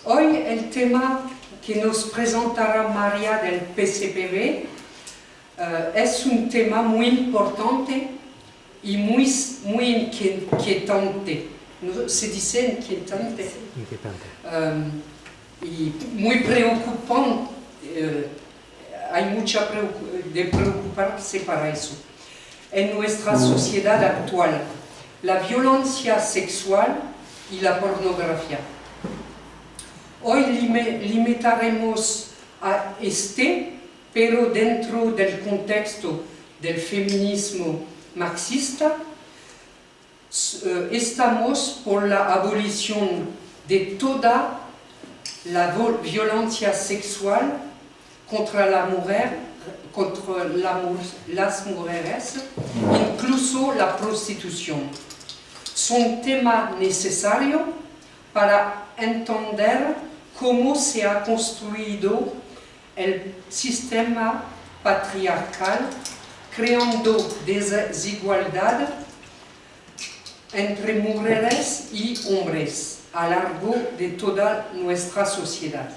Hoy el tema que nos presentará María del PCPB es un tema muy importante y muy inquietante. ¿Se dice inquietante? Inquietante. Y muy preocupante. Hay mucha de preocuparse para eso. En nuestra sociedad actual, la violencia sexual y la pornografía. Hoy limitaremos a pero dentro del contexto del feminismo marxista, estamos por la abolición de toda la violencia sexual contra la mujer, contra las mujeres, incluso la prostitución. Son temas necesarios para entender cómo se ha construido el sistema patriarcal, creando desigualdad entre mujeres y hombres a lo largo de toda nuestra sociedad.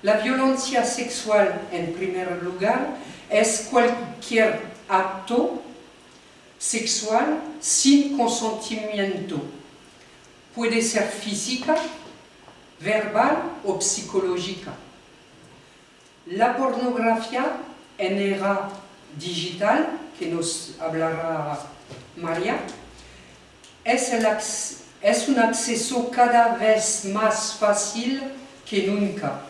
La violencia sexual, en primer lugar, es cualquier acto sexual sin consentimiento. Puede ser física, verbal o psicológica. La pornografía en era digital, que nos hablará María, es un acceso cada vez más fácil que nunca.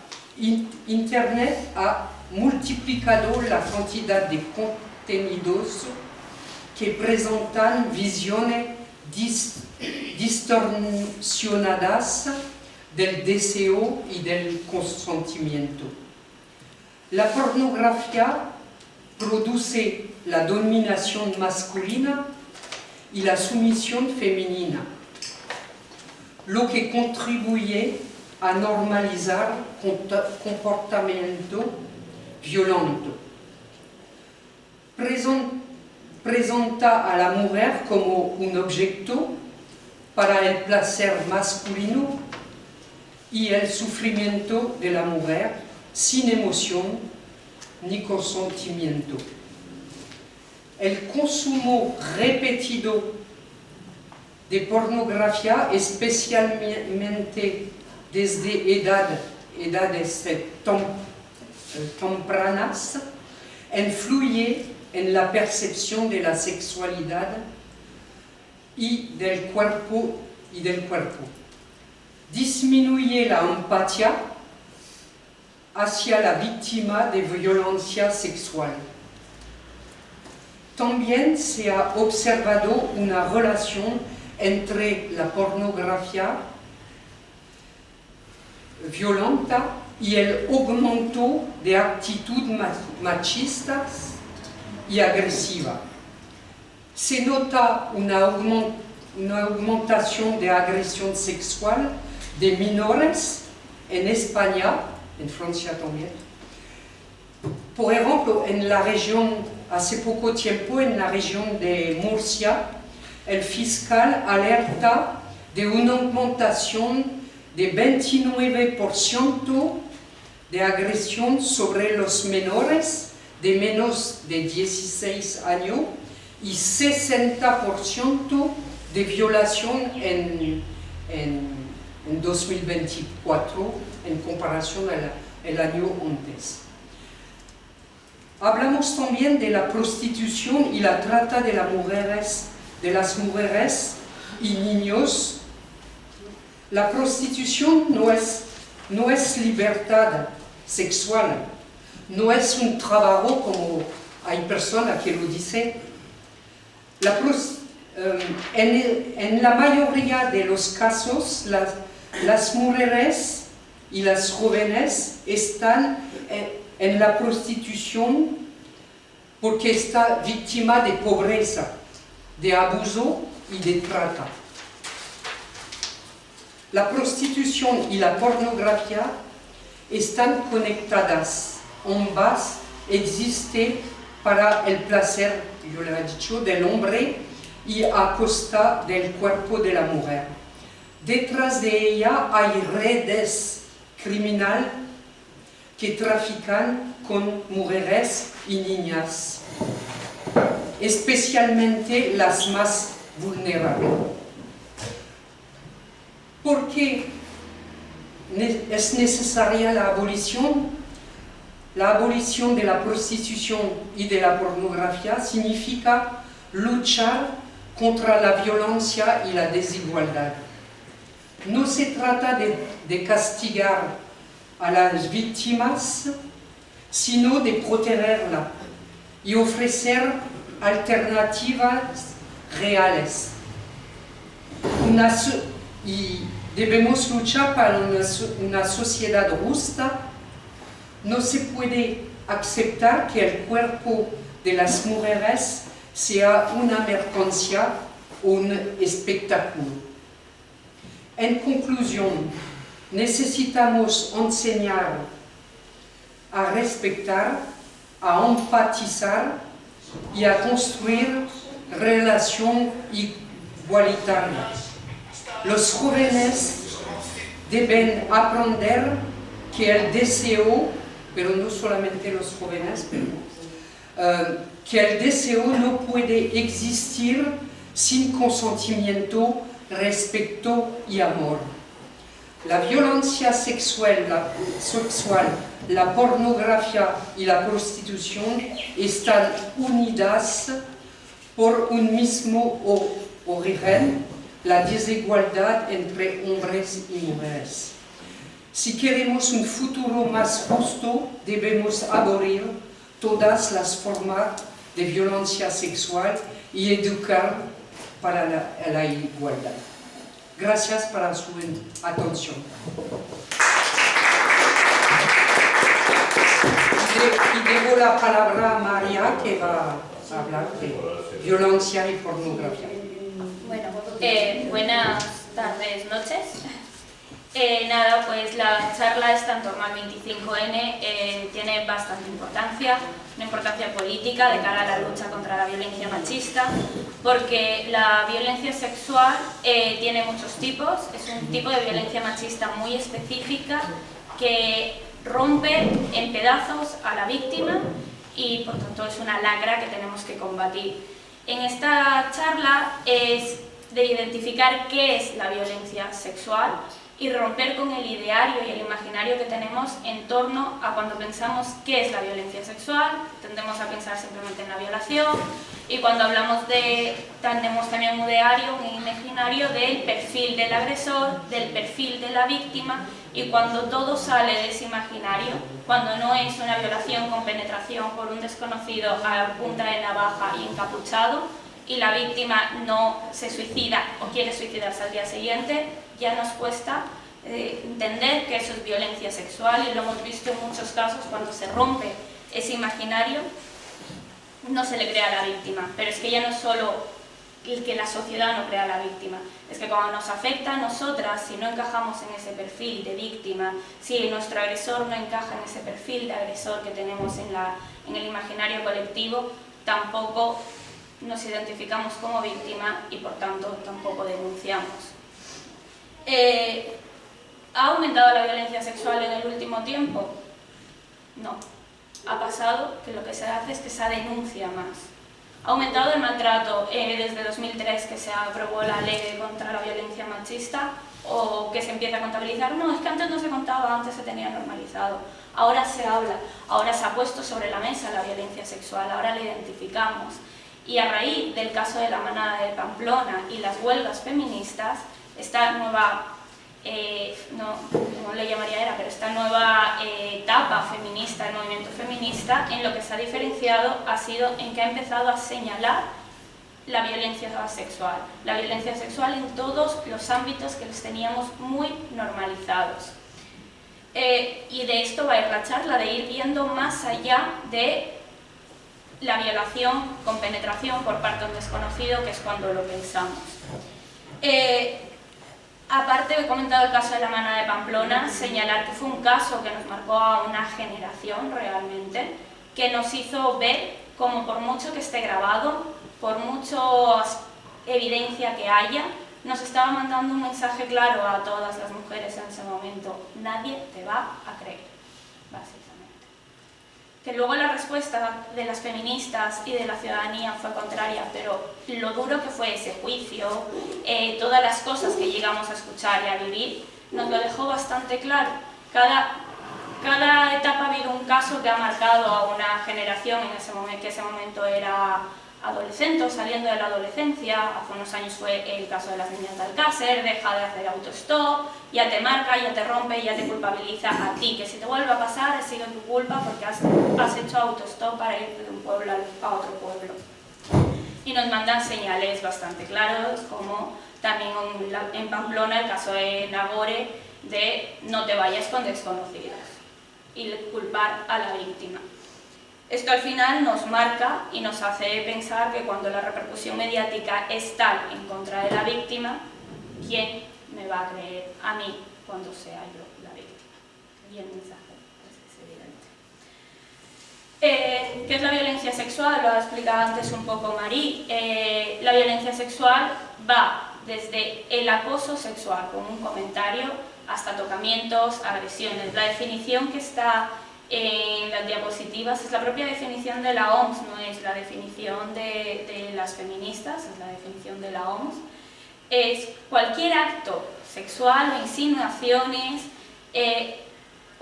Internet ha multiplicado la cantidad de contenidos que presentan visiones distorsionadas del deseo y del consentimiento. La pornografía produce la dominación masculina y la sumisión femenina, lo que contribuye a normalizar comportamiento violento. Presenta a la mujer como un objeto para el placer masculino y el sufrimiento de la mujer sin emoción ni consentimiento. El consumo repetido de pornografía, especialmente desde edades tempranas, influye en la percepción de la sexualidad y del cuerpo. Disminuye la empatía hacia la víctima de violencia sexual. También se ha observado una relación entre la pornografía violenta y el aumento de actitudes machistas y agresivas. Se nota una aumentación de agresión sexual de menores en España, en Francia también. Por ejemplo, en la región, hace poco tiempo, en la región de Murcia, el fiscal alerta de una aumentación de 29% de agresión sobre los menores de menos de 16 años y 60% de violación en 2024 en comparación al año antes. Hablamos también de la prostitución y la trata de las mujeres y niños. La prostitución no es libertad sexual, no es un trabajo como hay personas que lo dicen. En la mayoría de los casos, las mujeres y las jóvenes están en la prostitución porque están víctimas de pobreza, de abuso y de trata. La prostitución y la pornografía están conectadas. Ambas existen para el placer, yo le he dicho, del hombre y a costa del cuerpo de la mujer. Detrás de ella hay redes criminales que trafican con mujeres y niñas, especialmente las más vulnerables. ¿Por qué es necesaria la abolición? La abolición de la prostitución y de la pornografía significa luchar contra la violencia y la desigualdad. No se trata de castigar a las víctimas, sino de protegerlas y ofrecer alternativas reales. Y debemos luchar para una sociedad justa. No se puede aceptar que el cuerpo de las mujeres sea una mercancía o un espectáculo. En conclusión, necesitamos enseñar a respetar, a empatizar y a construir relaciones igualitarias. Los jóvenes deben aprender que el deseo, pero no solamente los jóvenes, que el deseo no puede existir sin consentimiento, respeto y amor. La violencia sexual, la pornografía y la prostitución están unidas por un mismo origen, la desigualdad entre hombres y mujeres. Si queremos un futuro más justo, debemos abolir todas las formas de violencia sexual y educar para la igualdad. Gracias por su atención. Y debo la palabra a María, que va a hablar de violencia y pornografía. Bueno, buenas tardes, noches. Nada, pues la charla esta en torno al 25N tiene bastante importancia, una importancia política de cara a la lucha contra la violencia machista, porque la violencia sexual tiene muchos tipos, es un tipo de violencia machista muy específica que rompe en pedazos a la víctima y por tanto es una lacra que tenemos que combatir. En esta charla es de identificar qué es la violencia sexual y romper con el ideario y el imaginario que tenemos en torno a cuando pensamos qué es la violencia sexual, tendemos a pensar simplemente en la violación, y cuando hablamos tenemos también un ideario, un imaginario del perfil del agresor, del perfil de la víctima, y cuando todo sale de ese imaginario, cuando no es una violación con penetración por un desconocido a punta de navaja y encapuchado, y la víctima no se suicida o quiere suicidarse al día siguiente, ya nos cuesta entender que eso es violencia sexual, y lo hemos visto en muchos casos cuando se rompe ese imaginario, no se le crea a la víctima. Pero es que ya no es solo el que la sociedad no crea a la víctima, es que cuando nos afecta a nosotras, si no encajamos en ese perfil de víctima, si nuestro agresor no encaja en ese perfil de agresor que tenemos en el imaginario colectivo, tampoco nos identificamos como víctima y por tanto tampoco denunciamos. ¿Ha aumentado la violencia sexual en el último tiempo? No. Ha pasado que lo que se hace es que se denuncia más. ¿Ha aumentado el maltrato desde 2003 que se aprobó la ley contra la violencia machista o que se empieza a contabilizar? No, es que antes no se contaba, antes se tenía normalizado. Ahora se habla, ahora se ha puesto sobre la mesa la violencia sexual, ahora la identificamos. Y a raíz del caso de la manada de Pamplona y las huelgas feministas, esta nueva, no le llamaría pero esta nueva etapa feminista, el movimiento feminista, en lo que se ha diferenciado ha sido en que ha empezado a señalar la violencia sexual en todos los ámbitos que los teníamos muy normalizados. Y de esto va a ir la charla, de ir viendo más allá de la violación con penetración por parte de un desconocido, que es cuando lo pensamos. Aparte, he comentado el caso de la manada de Pamplona, señalar que fue un caso que nos marcó a una generación realmente, que nos hizo ver como por mucho que esté grabado, por mucha evidencia que haya, nos estaba mandando un mensaje claro a todas las mujeres en ese momento: nadie te va a creer, básicamente. Que luego la respuesta de las feministas y de la ciudadanía fue contraria, pero lo duro que fue ese juicio, todas las cosas que llegamos a escuchar y a vivir, nos lo dejó bastante claro. Cada etapa ha habido un caso que ha marcado a una generación en ese momento, que ese momento era adolescente o saliendo de la adolescencia. Hace unos años fue el caso de las niñas de Alcácer: deja de hacer autostop, ya te marca, ya te rompe, ya te culpabiliza a ti, que si te vuelve a pasar ha sido tu culpa porque has hecho autostop para ir de un pueblo a otro pueblo. Y nos mandan señales bastante claras, como también en Pamplona el caso de Nagore, de no te vayas con desconocidos y culpar a la víctima. Esto al final nos marca y nos hace pensar que cuando la repercusión mediática es tal en contra de la víctima, ¿quién me va a creer a mí cuando sea yo la víctima? Y el mensaje es evidente. ¿Qué es la violencia sexual? Lo ha explicado antes un poco Marí. La violencia sexual va desde el acoso sexual, con un comentario, hasta tocamientos, agresiones. La definición que está en las diapositivas es la propia definición de la OMS, no es la definición de las feministas, es la definición de la OMS. Es cualquier acto sexual o insinuaciones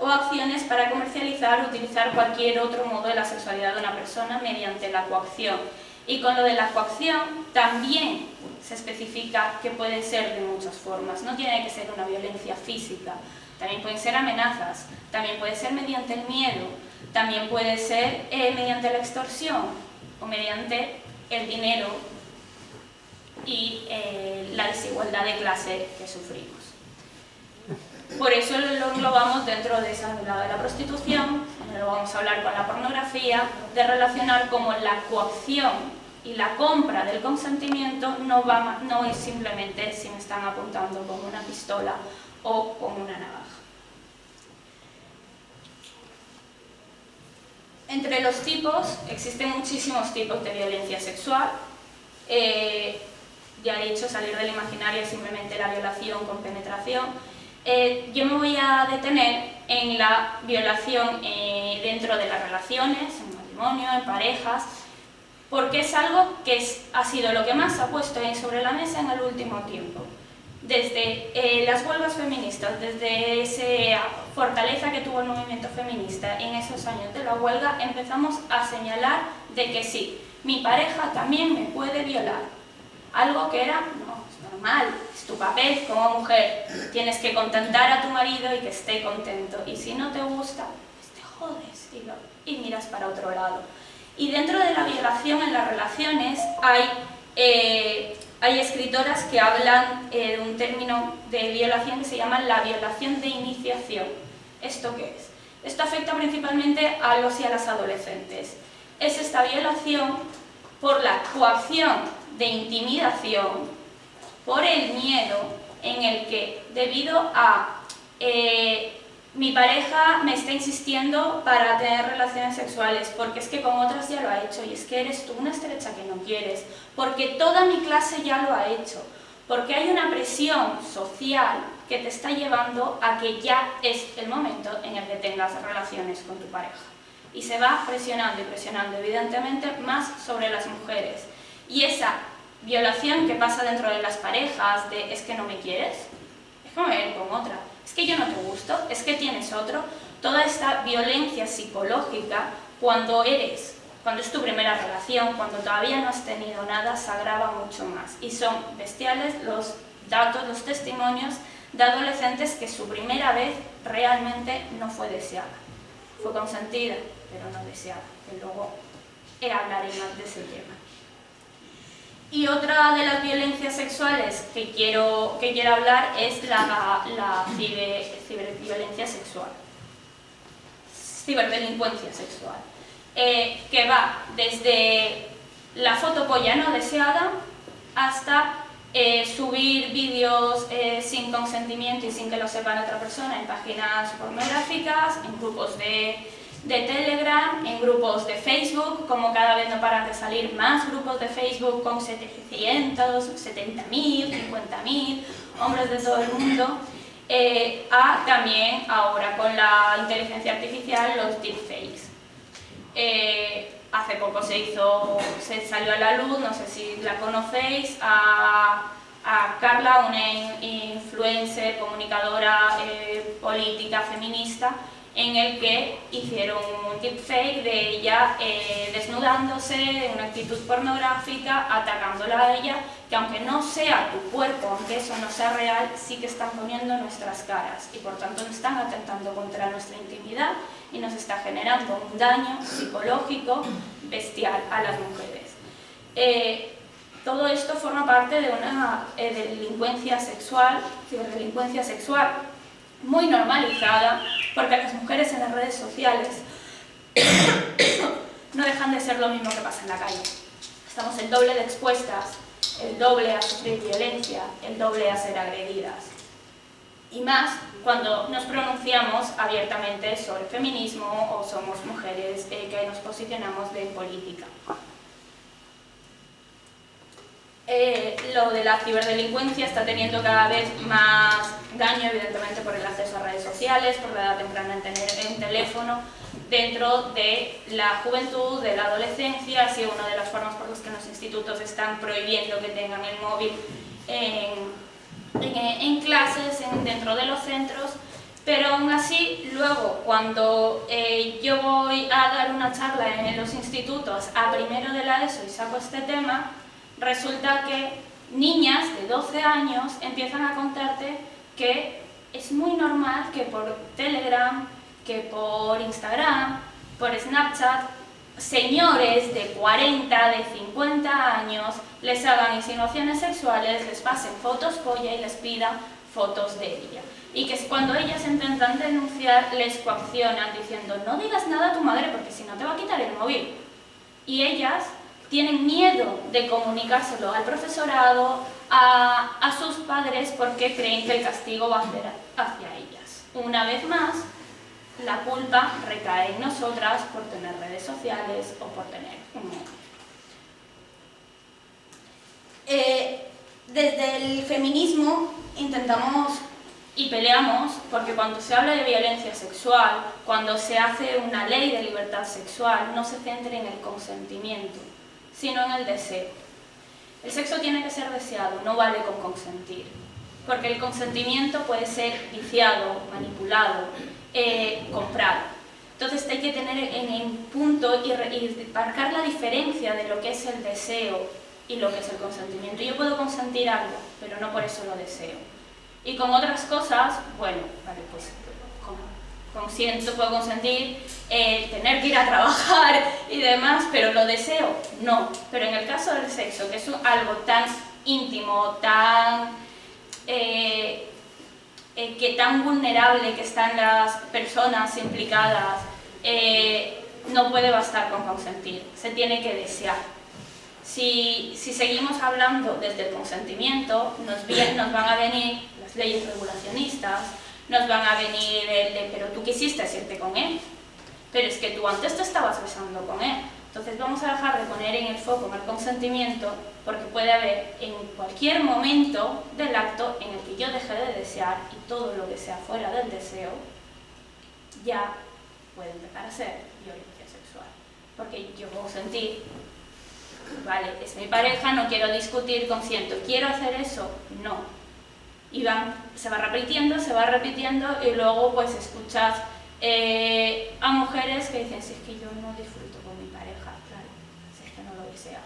o acciones para comercializar o utilizar cualquier otro modo de la sexualidad de una persona mediante la coacción. Y con lo de la coacción también se especifica que puede ser de muchas formas, no tiene que ser una violencia física, también pueden ser amenazas, también puede ser mediante el miedo, también puede ser mediante la extorsión o mediante el dinero y la desigualdad de clase que sufrimos. Por eso lo englobamos dentro de esa lado de la prostitución, lo vamos a hablar con la pornografía, de relacionar cómo la coacción y la compra del consentimiento no es simplemente si me están apuntando con una pistola o con una navaja. Entre los tipos, existen muchísimos tipos de violencia sexual. Ya he dicho, salir del imaginario es simplemente la violación con penetración. Yo me voy a detener en la violación dentro de las relaciones, en matrimonio, en parejas, porque es algo que ha sido lo que más se ha puesto sobre la mesa en el último tiempo. Desde las huelgas feministas, desde esa fortaleza que tuvo el movimiento feminista en esos años de la huelga, empezamos a señalar de que sí, mi pareja también me puede violar. Algo que era, no, es normal, es tu papel como mujer, tienes que contentar a tu marido y que esté contento, y si no te gusta, pues te jodes y miras para otro lado. Y dentro de la violación en las relaciones hay escritoras que hablan de un término de violación que se llama la violación de iniciación. ¿Esto qué es? Esto afecta principalmente a los y a las adolescentes. Es esta violación por la coacción de intimidación, por el miedo en el que, debido a mi pareja me está insistiendo para tener relaciones sexuales, porque es que con otras ya lo ha hecho, y es que eres tú una estrecha que no quieres, porque toda mi clase ya lo ha hecho, porque hay una presión social que te está llevando a que ya es el momento en el que tengas relaciones con tu pareja. Y se va presionando y presionando, evidentemente, más sobre las mujeres. Y esa violación que pasa dentro de las parejas, de es que no me quieres, es como ir con otra. Es que yo no te gusto, es que tienes otro. Toda esta violencia psicológica, cuando es tu primera relación, cuando todavía no has tenido nada, se agrava mucho más. Y son bestiales los datos, los testimonios de adolescentes que su primera vez realmente no fue deseada. Fue consentida, pero no deseada. Que luego hablaré más de ese tema. Y otra de las violencias sexuales que quiero hablar es la ciberviolencia sexual, ciberdelincuencia sexual, que va desde la fotopolla no deseada hasta subir vídeos sin consentimiento y sin que lo sepa la otra persona en páginas pornográficas, en grupos de de Telegram, en grupos de Facebook, como cada vez no paran de salir más grupos de Facebook con 700, 70.000, 50.000 hombres de todo el mundo, a también ahora con la inteligencia artificial los deepfakes. Hace poco se salió a la luz, no sé si la conocéis, a Carla, una influencer, comunicadora política, feminista, en el que hicieron un deepfake de ella desnudándose en una actitud pornográfica, atacándola a ella, que aunque no sea tu cuerpo, aunque eso no sea real, sí que están poniendo nuestras caras y por tanto están atentando contra nuestra intimidad y nos está generando un daño psicológico bestial a las mujeres. Todo esto forma parte de una delincuencia sexual muy normalizada, porque las mujeres en las redes sociales no dejan de ser lo mismo que pasa en la calle. Estamos el doble de expuestas, el doble a sufrir violencia, el doble a ser agredidas. Y más cuando nos pronunciamos abiertamente sobre feminismo o somos mujeres que nos posicionamos de política. Lo de la ciberdelincuencia está teniendo cada vez más daño, evidentemente por el acceso a redes sociales, por la edad temprana en tener un teléfono, dentro de la juventud, de la adolescencia. Ha sido una de las formas por las que los institutos están prohibiendo que tengan el móvil en clases, dentro de los centros, pero aún así, luego, cuando yo voy a dar una charla en los institutos a primero de la ESO y saco este tema, resulta que niñas de 12 años empiezan a contarte que es muy normal que por Telegram, que por Instagram, por Snapchat, señores de 40, de 50 años les hagan insinuaciones sexuales, les pasen fotos polla y les pidan fotos de ella. Y que cuando ellas intentan denunciar, les coaccionan diciendo: no digas nada a tu madre porque si no te va a quitar el móvil. Y ellas tienen miedo de comunicárselo al profesorado, a sus padres, porque creen que el castigo va a ser hacia ellas. Una vez más, la culpa recae en nosotras por tener redes sociales o por tener un móvil. Desde el feminismo intentamos y peleamos porque cuando se habla de violencia sexual, cuando se hace una ley de libertad sexual, no se centre en el consentimiento, sino en el deseo. El sexo tiene que ser deseado, no vale con consentir, porque el consentimiento puede ser viciado, manipulado, comprado. Entonces hay que tener en el punto y marcar la diferencia de lo que es el deseo y lo que es el consentimiento. Yo puedo consentir algo, pero no por eso lo deseo. Y con otras cosas, bueno, vale, pues puedo consentir tener que ir a trabajar y demás, pero lo deseo, no. Pero en el caso del sexo, que es algo tan íntimo, tan tan vulnerable que están las personas implicadas, no puede bastar con consentir, se tiene que desear. Si seguimos hablando desde el consentimiento, nos van a venir las leyes regulacionistas, nos van a venir el de pero tú quisiste irte con él, pero es que tú antes te estabas besando con él. Entonces vamos a dejar de poner en el foco en el consentimiento, porque puede haber en cualquier momento del acto en el que yo deje de desear y todo lo que sea fuera del deseo ya puede empezar a ser violencia sexual. Porque yo puedo sentir, vale, es mi pareja, no quiero discutir, consiento, ¿quiero hacer eso? No. Y se va repitiendo y luego pues escuchas a mujeres que dicen: si es que yo no disfruto con mi pareja, claro, si es que no lo desea,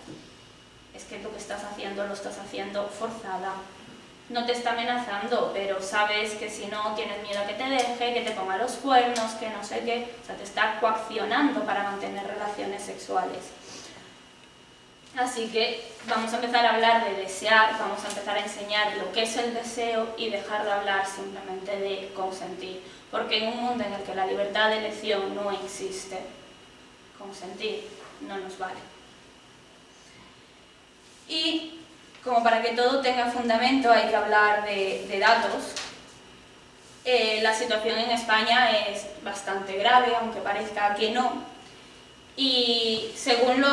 es que lo que estás haciendo lo estás haciendo forzada, no te está amenazando, pero sabes que si no tienes miedo a que te deje, que te ponga los cuernos, que no sé qué, o sea, te está coaccionando para mantener relaciones sexuales. Así que vamos a empezar a hablar de desear, vamos a empezar a enseñar lo que es el deseo y dejar de hablar simplemente de consentir. Porque en un mundo en el que la libertad de elección no existe, consentir no nos vale. Y como para que todo tenga fundamento hay que hablar de datos. La situación en España es bastante grave, aunque parezca que no. Y según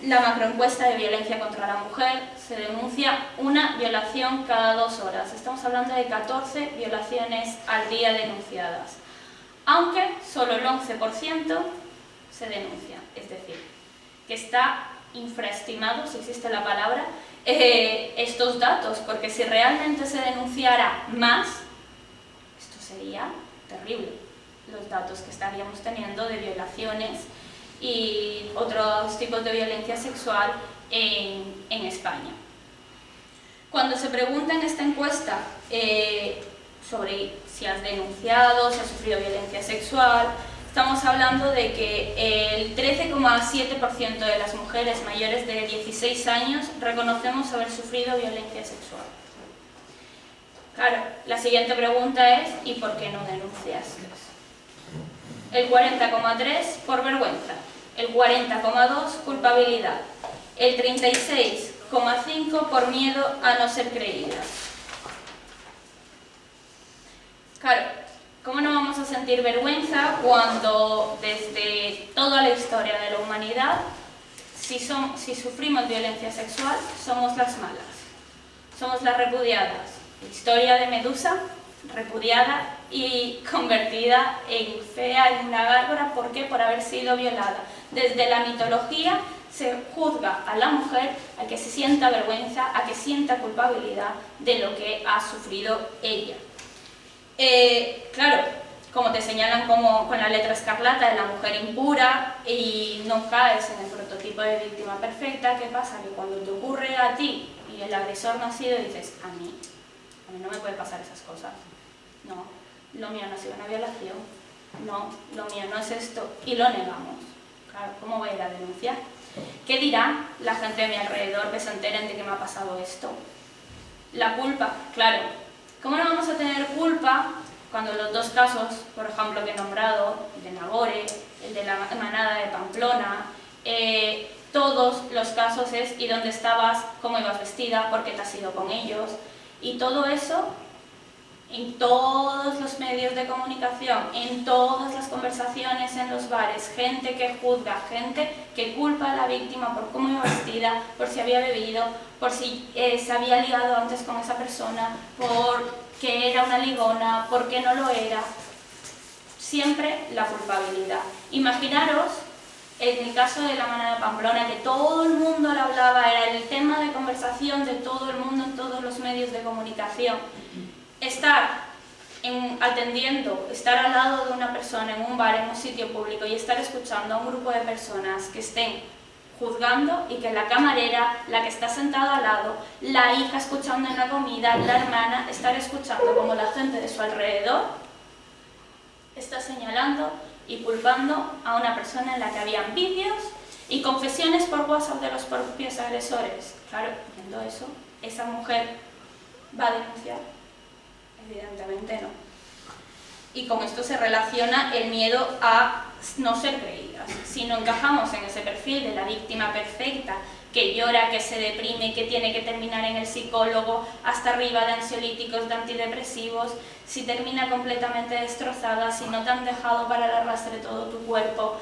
la macroencuesta de violencia contra la mujer, se denuncia una violación cada 2 horas. Estamos hablando de 14 violaciones al día denunciadas, aunque solo el 11% se denuncia. Es decir, que está infraestimado, si existe la palabra, estos datos, porque si realmente se denunciara más, esto sería terrible, los datos que estaríamos teniendo de violaciones y otros tipos de violencia sexual en España. Cuando se pregunta en esta encuesta sobre si has denunciado, si has sufrido violencia sexual, estamos hablando de que el 13,7% de las mujeres mayores de 16 años reconocemos haber sufrido violencia sexual. Claro, la siguiente pregunta es ¿y por qué no denunciaste? El 40,3% por vergüenza, el 40,2% culpabilidad, el 36,5% por miedo a no ser creídas. Claro, ¿cómo no vamos a sentir vergüenza cuando desde toda la historia de la humanidad, si sufrimos violencia sexual, somos las malas, somos las repudiadas? La historia de Medusa, repudiada y convertida en fea, en una gárgola, ¿por qué? Por haber sido violada. Desde la mitología se juzga a la mujer a que se sienta vergüenza, a que sienta culpabilidad de lo que ha sufrido ella. Claro, como te señalan con la letra escarlata de la mujer impura y no caes en el prototipo de víctima perfecta, ¿qué pasa? Que cuando te ocurre a ti y el agresor no ha sido, dices, a mí no me puede pasar esas cosas. No, lo mío no ha sido una violación. No, lo mío no es esto. Y lo negamos. Claro, ¿cómo voy a ir a denunciar? ¿Qué dirá la gente de mi alrededor que se enteren de que me ha pasado esto? La culpa, claro. ¿Cómo no vamos a tener culpa cuando los 2 casos, por ejemplo, que he nombrado, el de Nagore, el de la manada de Pamplona, todos los casos es ¿y dónde estabas? ¿Cómo ibas vestida? ¿Por qué te has ido con ellos? Y todo eso, en todos los medios de comunicación, en todas las conversaciones en los bares, gente que juzga, gente que culpa a la víctima por cómo iba vestida, por si había bebido, por si se había ligado antes con esa persona, por que era una ligona, por qué no lo era. Siempre la culpabilidad. Imaginaros, en el caso de la manada de Pamplona, que todo el mundo le hablaba, era el tema de conversación de todo el mundo en todos los medios de comunicación. Estar atendiendo, estar al lado de una persona en un bar, en un sitio público y estar escuchando a un grupo de personas que estén juzgando y que la camarera, la que está sentada al lado, la hija escuchando en la comida, la hermana, estar escuchando como la gente de su alrededor está señalando y culpando a una persona en la que habían vídeos y confesiones por WhatsApp de los propios agresores. Claro, viendo eso, ¿esa mujer va a denunciar? Evidentemente no. Y con esto se relaciona el miedo a no ser creídas. Si no encajamos en ese perfil de la víctima perfecta, que llora, que se deprime, que tiene que terminar en el psicólogo, hasta arriba de ansiolíticos, de antidepresivos, si termina completamente destrozada, si no te han dejado para el arrastre todo tu cuerpo,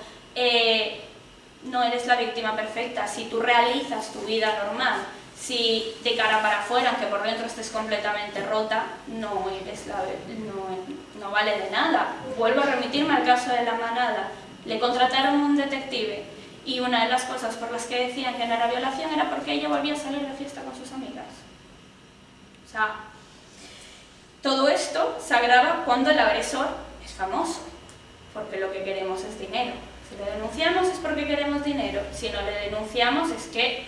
no eres la víctima perfecta. Si tú realizas tu vida normal, si de cara para afuera, aunque por dentro estés completamente rota, no vale de nada. Vuelvo a remitirme al caso de la manada. Le contrataron un detective y una de las cosas por las que decían que no era violación era porque ella volvía a salir de fiesta con sus amigas. O sea, todo esto se agrava cuando el agresor es famoso, porque lo que queremos es dinero. Si le denunciamos es porque queremos dinero. Si no le denunciamos es que,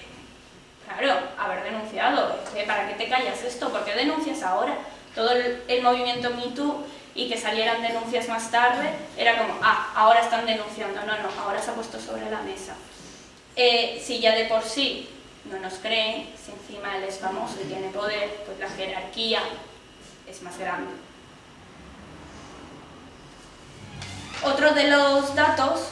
claro, haber denunciado, es que ¿para qué te callas esto? ¿Por qué denuncias ahora? Todo el movimiento Me Too y que salieran denuncias más tarde, era como, ahora están denunciando. No, ahora se ha puesto sobre la mesa. Si ya de por sí no nos creen, si encima él es famoso y tiene poder, pues la jerarquía es más grande. Otro de los datos,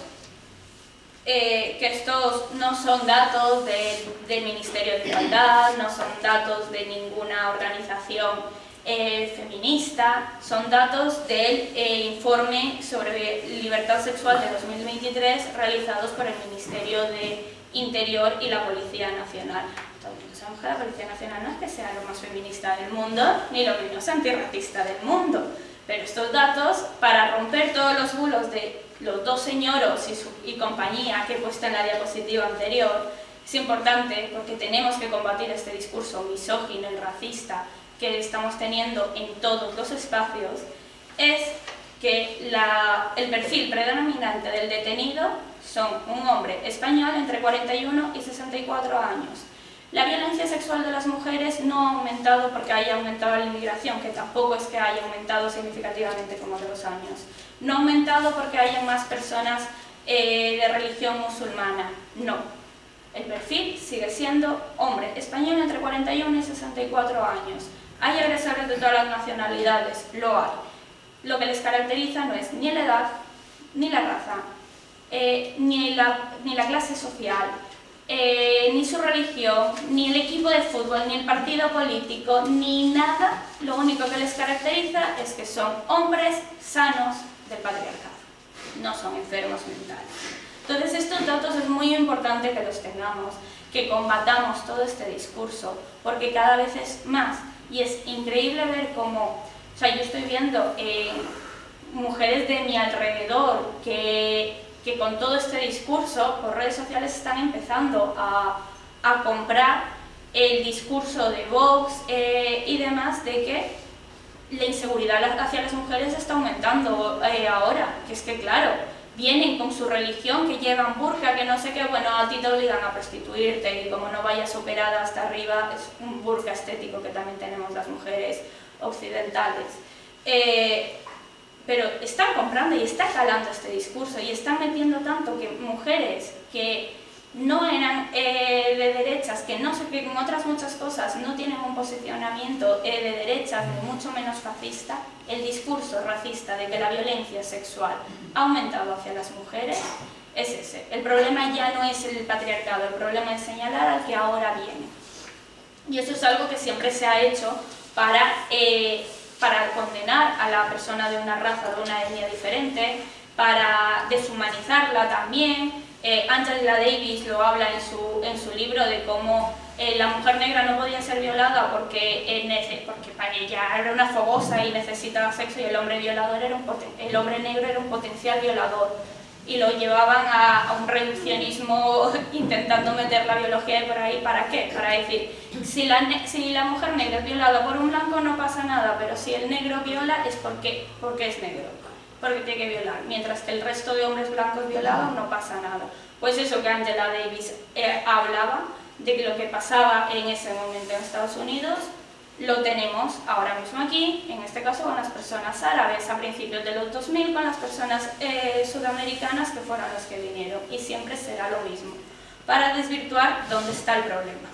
que estos no son datos del Ministerio de Igualdad, no son datos de ninguna organización feminista, son datos del informe sobre libertad sexual de 2023 realizados por el Ministerio de Interior y la Policía Nacional. Entonces, sabemos que la Policía Nacional no es que sea lo más feminista del mundo, ni lo menos antirracista del mundo, pero estos datos, para romper todos los bulos de los dos señoros y compañía que he puesto en la diapositiva anterior, es importante porque tenemos que combatir este discurso misógino y racista que estamos teniendo en todos los espacios, es que el perfil predominante del detenido son un hombre español entre 41 y 64 años. La violencia sexual de las mujeres no ha aumentado porque haya aumentado la inmigración, que tampoco es que haya aumentado significativamente con otros años. No ha aumentado porque haya más personas de religión musulmana, no. El perfil sigue siendo hombre español entre 41 y 64 años. ¿Hay agresores de todas las nacionalidades? Lo hay. Lo que les caracteriza no es ni la edad, ni la raza, ni la clase social, ni su religión, ni el equipo de fútbol, ni el partido político, ni nada. Lo único que les caracteriza es que son hombres sanos del patriarcado, no son enfermos mentales. Entonces estos datos es muy importante que los tengamos, que combatamos todo este discurso, porque cada vez es más. Y es increíble ver cómo, o sea, yo estoy viendo mujeres de mi alrededor que con todo este discurso por redes sociales están empezando a comprar el discurso de Vox y demás, de que la inseguridad hacia las mujeres está aumentando ahora, que es que claro, vienen con su religión, que llevan burka, que no sé qué, bueno, a ti te obligan a prostituirte y como no vayas operada hasta arriba, es un burka estético que también tenemos las mujeres occidentales. Pero están comprando y está calando este discurso y están metiendo tanto que mujeres que no eran de derechas, que no sé que con otras muchas cosas no tienen un posicionamiento de derechas, ni mucho menos fascista, el discurso racista de que la violencia sexual ha aumentado hacia las mujeres es ese. El problema ya no es el patriarcado, el problema es señalar al que ahora viene. Y eso es algo que siempre se ha hecho para condenar a la persona de una raza, de una etnia diferente, para deshumanizarla también. Angela Davis lo habla en su libro de cómo la mujer negra no podía ser violada porque para ella era una fogosa y necesitaba sexo, y el hombre violador el hombre negro era un potencial violador, y lo llevaban a un reduccionismo intentando meter la biología por ahí. ¿Para qué? Para decir, si la mujer negra es violada por un blanco no pasa nada, pero si el negro viola es porque es negro, porque tiene que violar, mientras que el resto de hombres blancos violados no pasa nada. Pues eso que Angela Davis hablaba, de que lo que pasaba en ese momento en Estados Unidos, lo tenemos ahora mismo aquí, en este caso con las personas árabes, a principios de los 2000, con las personas sudamericanas que fueron los que vinieron, y siempre será lo mismo, para desvirtuar dónde está el problema.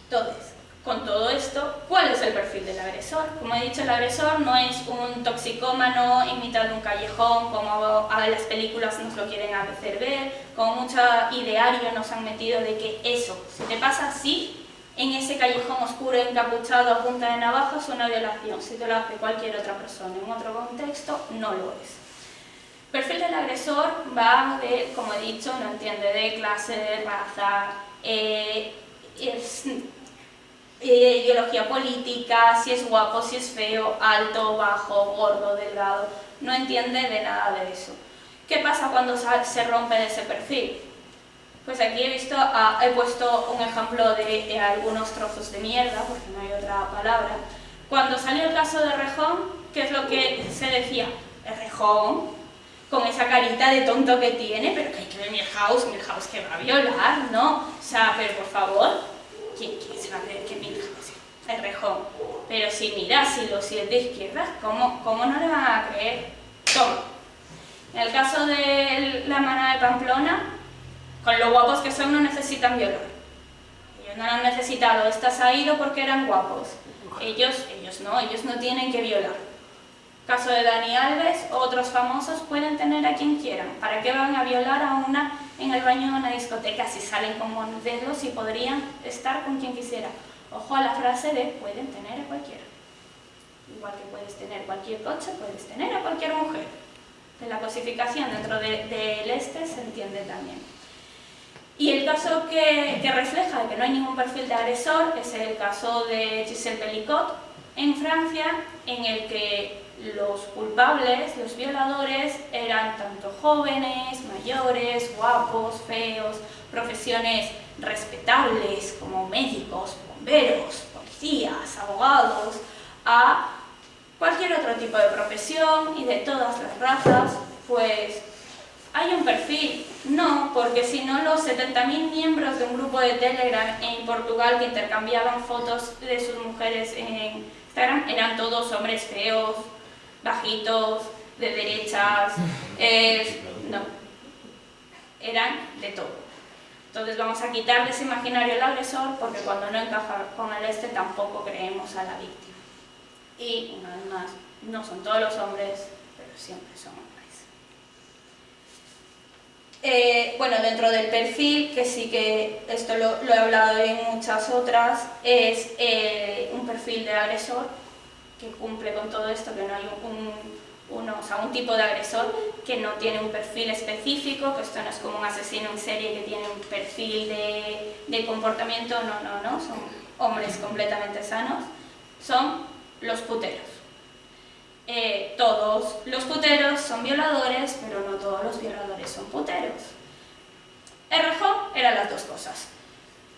Entonces, con todo esto, ¿cuál es el perfil del agresor? Como he dicho, el agresor no es un toxicómano en mitad de un callejón, como a las películas nos lo quieren hacer ver, con mucho ideario nos han metido de que eso, si te pasa así, en ese callejón oscuro, encapuchado a punta de navaja, es una violación. Si te lo hace cualquier otra persona en otro contexto, no lo es. El perfil del agresor va de, como he dicho, no entiende de clase, de raza, ideología política, si es guapo, si es feo, alto, bajo, gordo, delgado, no entiende de nada de eso. ¿Qué pasa cuando se rompe de ese perfil? Pues aquí he puesto un ejemplo de algunos trozos de mierda, porque no hay otra palabra. Cuando salió el caso de Rejón, ¿qué es lo que se decía? Rejón, con esa carita de tonto que tiene, pero que hay que ver Milhouse que va a violar, ¿no? O sea, pero por favor, ¿quién se va a creer que Milhouse es Rejón? Pero si mira, si es de izquierdas, ¿cómo no le van a creer? Toma. En el caso de la hermana de Pamplona, con lo guapos que son no necesitan violar. Ellos no lo han necesitado, estas ha ido porque eran guapos. Ellos no tienen que violar. Caso de Dani Alves, otros famosos pueden tener a quien quieran. ¿Para qué van a violar a una en el baño de una discoteca si salen con modelos y podrían estar con quien quisiera? Ojo a la frase de pueden tener a cualquiera. Igual que puedes tener cualquier coche, puedes tener a cualquier mujer. De la cosificación dentro del este se entiende también. Y el caso que refleja que no hay ningún perfil de agresor es el caso de Gisèle Pelicot en Francia, en el que los culpables, los violadores, eran tanto jóvenes, mayores, guapos, feos, profesiones respetables como médicos, bomberos, policías, abogados, a cualquier otro tipo de profesión y de todas las razas. Pues ¿hay un perfil? No, porque si no los 70.000 miembros de un grupo de Telegram en Portugal que intercambiaban fotos de sus mujeres en Instagram eran todos hombres feos, bajitos, de derechas, no, eran de todo. Entonces vamos a quitar de ese imaginario el agresor, porque cuando no encaja con el este tampoco creemos a la víctima. Y una vez más, no son todos los hombres, pero siempre son hombres. Bueno, dentro del perfil, que sí que esto lo he hablado en muchas otras, es un perfil de agresor que cumple con todo esto, que no hay un tipo de agresor que no tiene un perfil específico, que esto no es como un asesino en serie que tiene un perfil de comportamiento, no, son hombres completamente sanos, son los puteros. Todos los puteros son violadores, pero no todos los violadores son puteros. Errejón eran las dos cosas.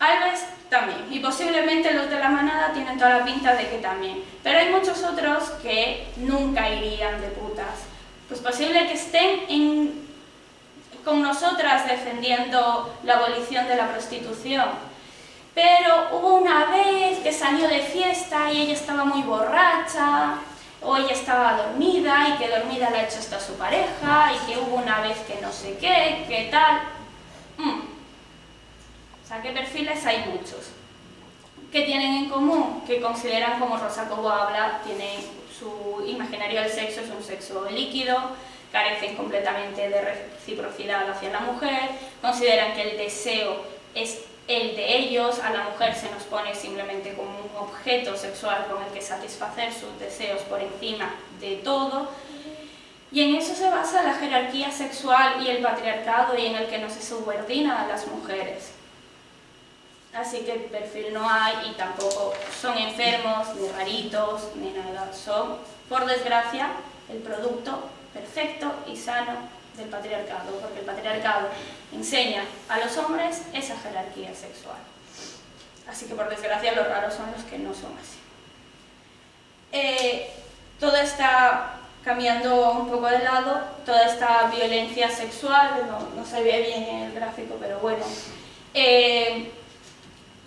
Alves también, y posiblemente los de la manada tienen toda la pinta de que también, pero hay muchos otros que nunca irían de putas. Pues posible que estén con nosotras defendiendo la abolición de la prostitución, pero hubo una vez que salió de fiesta y ella estaba muy borracha, o ella estaba dormida y que dormida le ha hecho esto a su pareja, y que hubo una vez que no sé qué, qué tal. O sea, ¿qué perfiles hay? Muchos. ¿Qué tienen en común? Que consideran, como Rosa Cobo habla, tienen su imaginario del sexo, es un sexo líquido, carecen completamente de reciprocidad hacia la mujer, consideran que el deseo es el de ellos, a la mujer se nos pone simplemente como un objeto sexual con el que satisfacer sus deseos por encima de todo, y en eso se basa la jerarquía sexual y el patriarcado, y en el que no se subordina a las mujeres. Así que perfil no hay, y tampoco son enfermos, ni raritos, ni nada. Son, por desgracia, el producto perfecto y sano del patriarcado, porque el patriarcado enseña a los hombres esa jerarquía sexual. Así que, por desgracia, los raros son los que no son así. Todo está cambiando un poco de lado, toda esta violencia sexual, no se ve bien en el gráfico, pero bueno.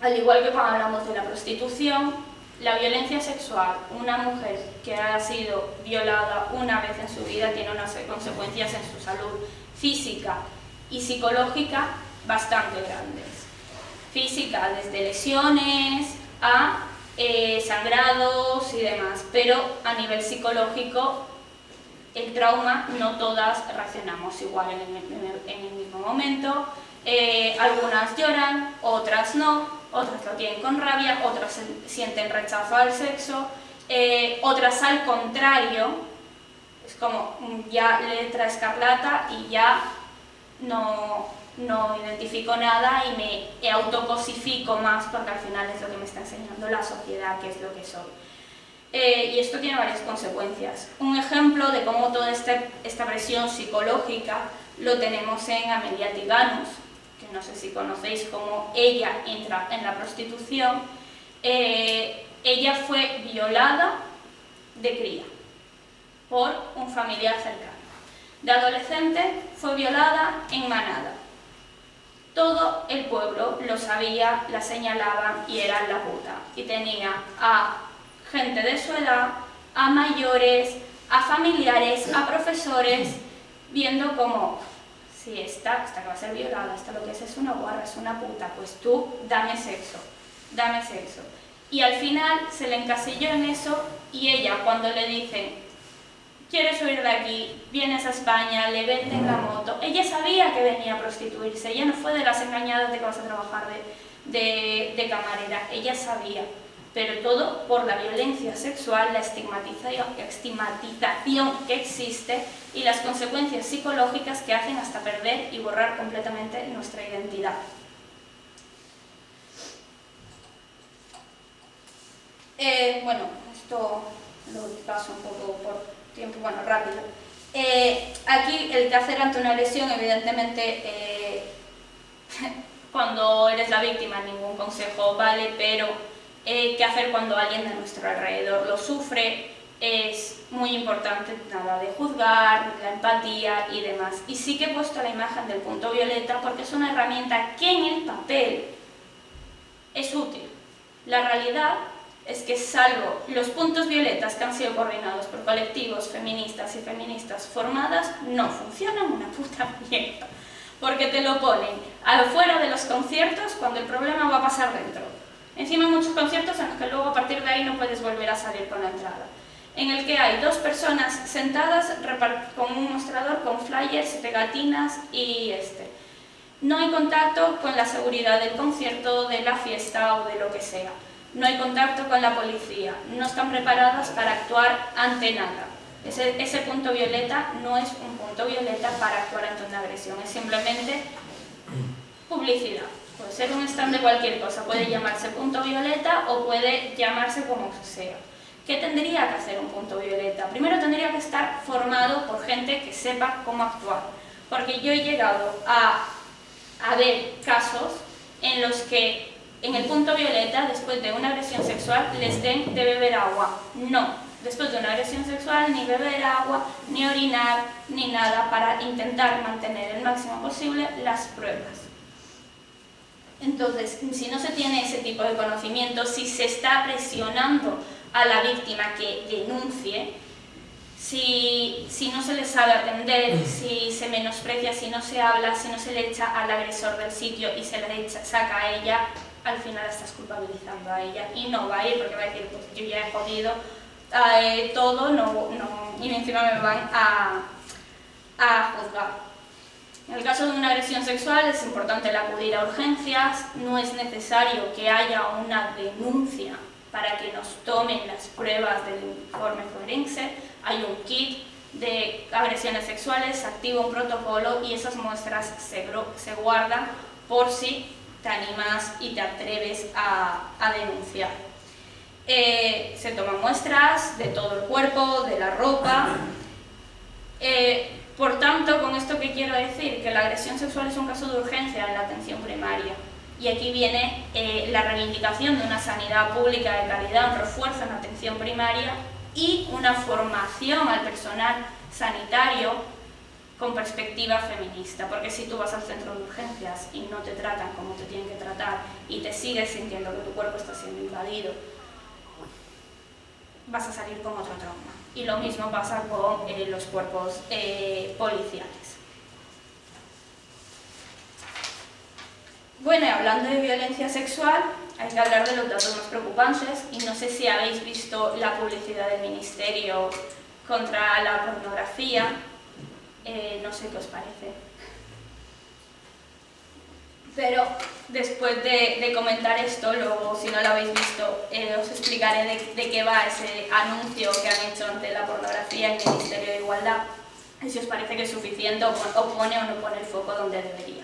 Al igual que cuando hablamos de la prostitución, la violencia sexual, una mujer que ha sido violada una vez en su vida tiene unas consecuencias en su salud física y psicológica bastante grandes. Física, desde lesiones a sangrados y demás, pero a nivel psicológico, el trauma no todas reaccionamos igual en el mismo momento. Algunas lloran, otras no, otras lo tienen con rabia, otras sienten rechazo al sexo, otras al contrario, es como ya letra escarlata y ya no identifico nada y me autocosifico más, porque al final es lo que me está enseñando la sociedad, que es lo que soy. Y esto tiene varias consecuencias. Un ejemplo de cómo toda esta presión psicológica lo tenemos en Amelia Tiganus, que no sé si conocéis cómo ella entra en la prostitución. Ella fue violada de cría por un familiar cercano. De adolescente fue violada en manada. Todo el pueblo lo sabía, la señalaban y era la puta. Y tenía a gente de su edad, a mayores, a familiares, a profesores, viendo como, si esta que va a ser violada, esta lo que es una guarra, es una puta, pues tú dame sexo, dame sexo. Y al final se le encasilló en eso, y ella, cuando le dicen quieres huir de aquí, vienes a España, le venden la moto. Ella sabía que venía a prostituirse, ella no fue de las engañadas de que vas a trabajar de camarera, ella sabía. Pero todo por la violencia sexual, la estigmatización que existe y las consecuencias psicológicas que hacen hasta perder y borrar completamente nuestra identidad. Bueno, esto lo paso un poco por tiempo, bueno, rápido. Aquí el que hacer ante una lesión, evidentemente, cuando eres la víctima ningún consejo vale, pero qué hacer cuando alguien de nuestro alrededor lo sufre es muy importante, nada de juzgar, la empatía y demás. Y sí que he puesto la imagen del punto violeta porque es una herramienta que en el papel es útil. La realidad es que salvo los puntos violetas que han sido coordinados por colectivos feministas y feministas formadas, no funcionan una puta mierda. Porque te lo ponen afuera de los conciertos cuando el problema va a pasar dentro. Encima hay muchos conciertos en los que luego a partir de ahí no puedes volver a salir con la entrada. En el que hay dos personas sentadas con un mostrador, con flyers, pegatinas y No hay contacto con la seguridad del concierto, de la fiesta o de lo que sea. No hay contacto con la policía, no están preparadas para actuar ante nada. Ese punto violeta no es un punto violeta para actuar ante una agresión, es simplemente publicidad. Puede ser un stand de cualquier cosa, puede llamarse punto violeta o puede llamarse como sea. ¿Qué tendría que hacer un punto violeta? Primero tendría que estar formado por gente que sepa cómo actuar, porque yo he llegado a ver casos en los que en el punto violeta, después de una agresión sexual, les den de beber agua. No, después de una agresión sexual, ni beber agua, ni orinar, ni nada, para intentar mantener el máximo posible las pruebas. Entonces, si no se tiene ese tipo de conocimiento, si se está presionando a la víctima que denuncie, si no se le sabe atender, si se menosprecia, si no se habla, si no se le echa al agresor del sitio y se le saca a ella, al final estás culpabilizando a ella y no va a ir porque va a decir, pues yo ya he jodido todo y encima me van a juzgar. En el caso de una agresión sexual es importante el acudir a urgencias, no es necesario que haya una denuncia para que nos tomen las pruebas del informe forense, hay un kit de agresiones sexuales, se activa un protocolo y esas muestras se guardan por si te animas y te atreves a denunciar. Se toman muestras de todo el cuerpo, de la ropa. Por tanto, con esto que quiero decir, que la agresión sexual es un caso de urgencia en la atención primaria. Y aquí viene la reivindicación de una sanidad pública de calidad, un refuerzo en la atención primaria y una formación al personal sanitario con perspectiva feminista, porque si tú vas al centro de urgencias y no te tratan como te tienen que tratar y te sigues sintiendo que tu cuerpo está siendo invadido, vas a salir con otro trauma. Y lo mismo pasa con los cuerpos policiales. Bueno, y hablando de violencia sexual, hay que hablar de los datos más preocupantes y no sé si habéis visto la publicidad del Ministerio contra la pornografía. No sé qué os parece. Pero después de comentar esto, luego si no lo habéis visto, os explicaré de qué va ese anuncio que han hecho ante la pornografía en el Ministerio de Igualdad y si os parece que es suficiente o pone o no pone el foco donde debería.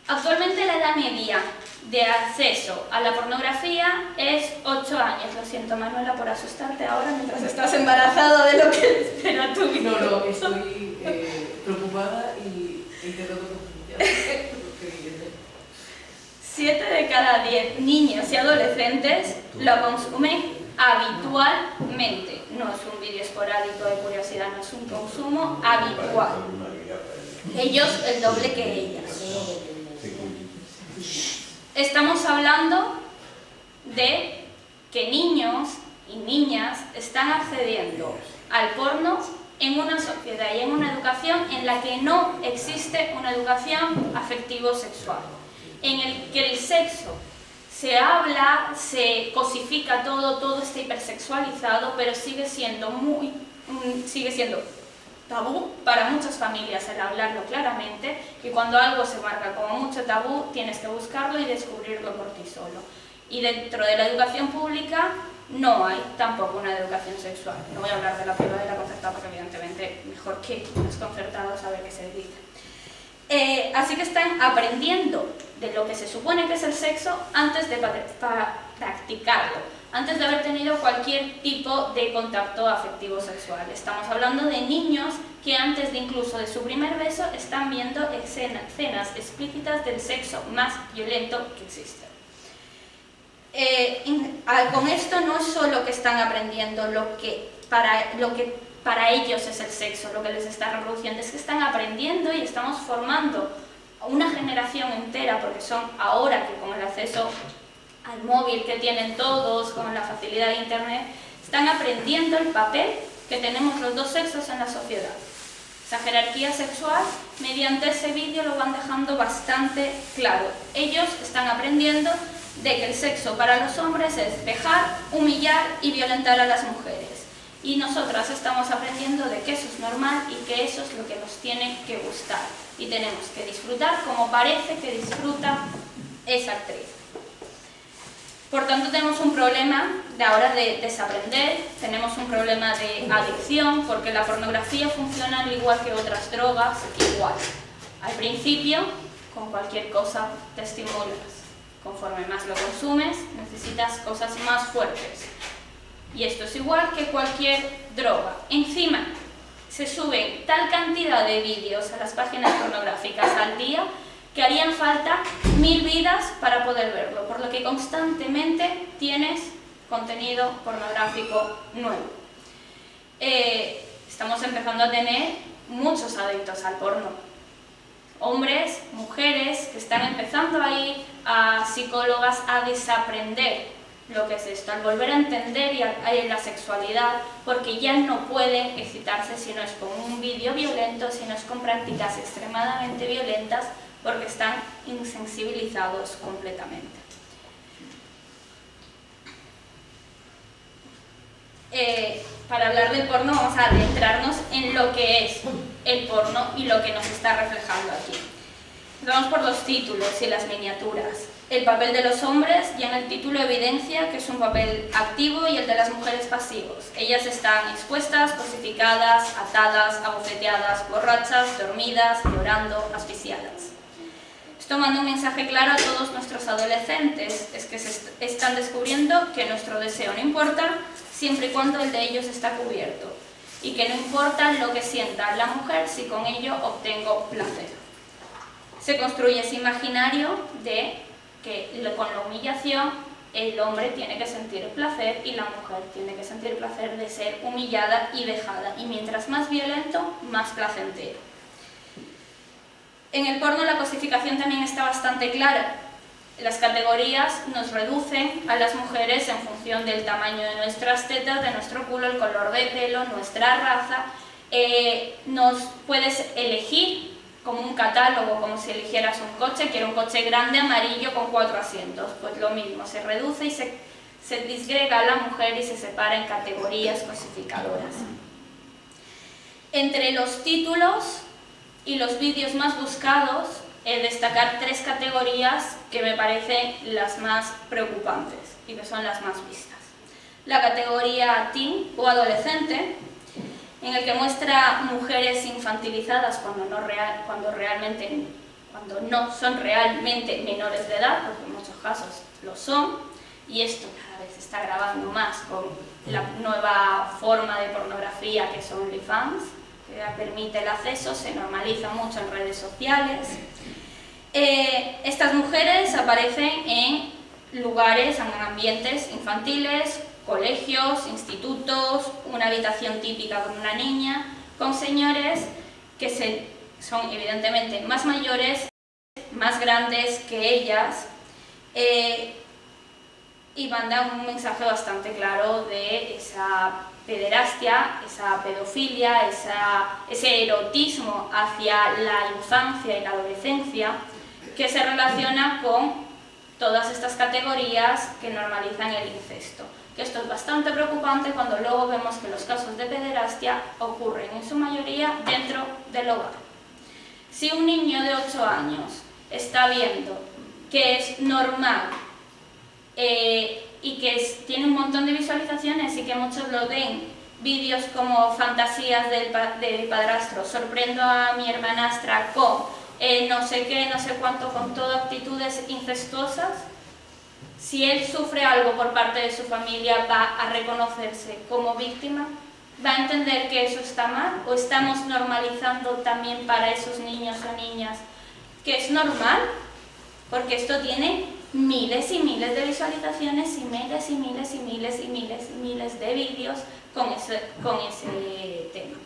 Actualmente la edad media de acceso a la pornografía es 8 años. Lo siento, Manuela, por asustarte ahora mientras estás embarazada de lo que espera tu hijo. No, estoy preocupada y intentando profundizar. 7 de cada 10 niños y adolescentes lo consumen habitualmente. No es un vídeo esporádico de curiosidad, no es un consumo habitual. Ellos el doble que ellas. Estamos hablando de que niños y niñas están accediendo al porno en una sociedad y en una educación en la que no existe una educación afectivo-sexual, en el que el sexo se habla, se cosifica todo está hipersexualizado, pero sigue siendo muy sigue siendo tabú para muchas familias el hablarlo claramente, y cuando algo se marca como mucho tabú tienes que buscarlo y descubrirlo por ti solo. Y dentro de la educación pública no hay tampoco una educación sexual. No voy a hablar de la privada y la concertada porque evidentemente mejor que los concertados saber qué se dice. Así que están aprendiendo de lo que se supone que es el sexo antes de practicarlo, antes de haber tenido cualquier tipo de contacto afectivo sexual. Estamos hablando de niños que antes de incluso de su primer beso están viendo escenas explícitas del sexo más violento que existe. Con esto no es solo que están aprendiendo lo que para ellos es el sexo, lo que les está reproduciendo, es que están aprendiendo y estamos formando una generación entera, porque son ahora que con el acceso al móvil que tienen todos, con la facilidad de internet, están aprendiendo el papel que tenemos los dos sexos en la sociedad. Esa jerarquía sexual, mediante ese vídeo lo van dejando bastante claro. Ellos están aprendiendo de que el sexo para los hombres es dejar, humillar y violentar a las mujeres. Y nosotras estamos aprendiendo de que eso es normal y que eso es lo que nos tiene que gustar. Y tenemos que disfrutar como parece que disfruta esa actriz. Por tanto, tenemos un problema de ahora de desaprender, tenemos un problema de adicción, porque la pornografía funciona al igual que otras drogas, igual. Al principio, con cualquier cosa te estimulas. Conforme más lo consumes, necesitas cosas más fuertes. Y esto es igual que cualquier droga. Encima, se suben tal cantidad de vídeos a las páginas pornográficas al día que harían falta 1000 vidas para poder verlo, por lo que constantemente tienes contenido pornográfico nuevo. Estamos empezando a tener muchos adictos al porno. Hombres, mujeres que están empezando a ir a psicólogas a desaprender lo que es esto, al volver a entender la sexualidad, porque ya no pueden excitarse si no es con un vídeo violento, si no es con prácticas extremadamente violentas, porque están insensibilizados completamente. Para hablar del porno vamos a adentrarnos en lo que es el porno y lo que nos está reflejando aquí. Vamos por los títulos y las miniaturas. El papel de los hombres, ya en el título evidencia que es un papel activo, y el de las mujeres pasivos. Ellas están expuestas, cosificadas, atadas, abofeteadas, borrachas, dormidas, llorando, asfixiadas. Esto manda un mensaje claro a todos nuestros adolescentes, es que se están descubriendo que nuestro deseo no importa siempre y cuando el de ellos está cubierto, y que no importa lo que sienta la mujer si con ello obtengo placer. Se construye ese imaginario de que con la humillación el hombre tiene que sentir placer y la mujer tiene que sentir placer de ser humillada y vejada, y mientras más violento, más placentero. En el porno la cosificación también está bastante clara. Las categorías nos reducen a las mujeres en función del tamaño de nuestras tetas, de nuestro culo, el color de pelo, nuestra raza. Nos puedes elegir como un catálogo, como si eligieras un coche, quiero un coche grande, amarillo, con 4 asientos. Pues lo mismo, se reduce y se disgrega a la mujer y se separa en categorías cosificadoras. Entre los títulos y los vídeos más buscados, destacar 3 categorías que me parecen las más preocupantes y que son las más vistas. La categoría teen o adolescente, en el que muestra mujeres infantilizadas cuando no son realmente menores de edad, porque en muchos casos lo son, y esto cada vez se está agravando más con la nueva forma de pornografía que son OnlyFans, que permite el acceso, se normaliza mucho en redes sociales. Estas mujeres aparecen en lugares, en ambientes infantiles, colegios, institutos, una habitación típica con una niña, con señores que son evidentemente más mayores, más grandes que ellas, y mandan un mensaje bastante claro de esa pederastia, esa pedofilia, ese erotismo hacia la infancia y la adolescencia, que se relaciona con todas estas categorías que normalizan el incesto. que esto es bastante preocupante cuando luego vemos que los casos de pederastia ocurren en su mayoría dentro del hogar. Si un niño de 8 años está viendo que es normal y que tiene un montón de visualizaciones y que muchos lo ven, vídeos como fantasías del padrastro, sorprendo a mi hermanastra con no sé qué, no sé cuánto, con todo actitudes incestuosas, si él sufre algo por parte de su familia, va a reconocerse como víctima, va a entender que eso está mal, o estamos normalizando también para esos niños o niñas que es normal, porque esto tiene miles y miles de visualizaciones y miles y miles y miles y miles y miles de vídeos con ese tema.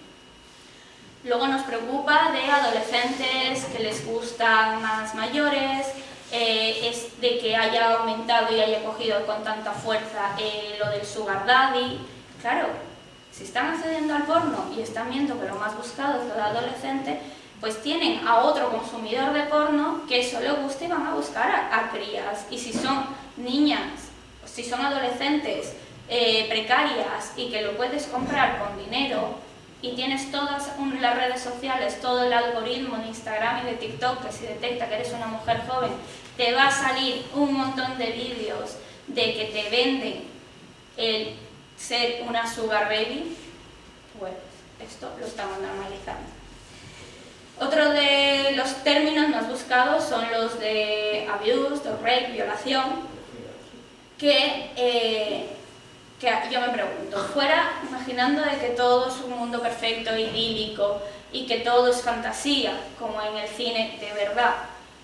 Luego nos preocupa de adolescentes que les gustan más mayores, es de que haya aumentado y haya cogido con tanta fuerza lo del sugar daddy. Claro, si están accediendo al porno y están viendo que lo más buscado es lo de adolescente, pues tienen a otro consumidor de porno que eso le gusta y van a buscar a crías. Y si son niñas, si son adolescentes precarias y que lo puedes comprar con dinero y tienes todas las redes sociales, todo el algoritmo de Instagram y de TikTok que si detecta que eres una mujer joven, te va a salir un montón de vídeos de que te venden el ser una sugar baby, pues esto lo estamos normalizando. Otro de los términos más buscados son los de abuse, de rape, violación, que yo me pregunto, imaginando de que todo es un mundo perfecto, idílico, y que todo es fantasía, como en el cine de verdad,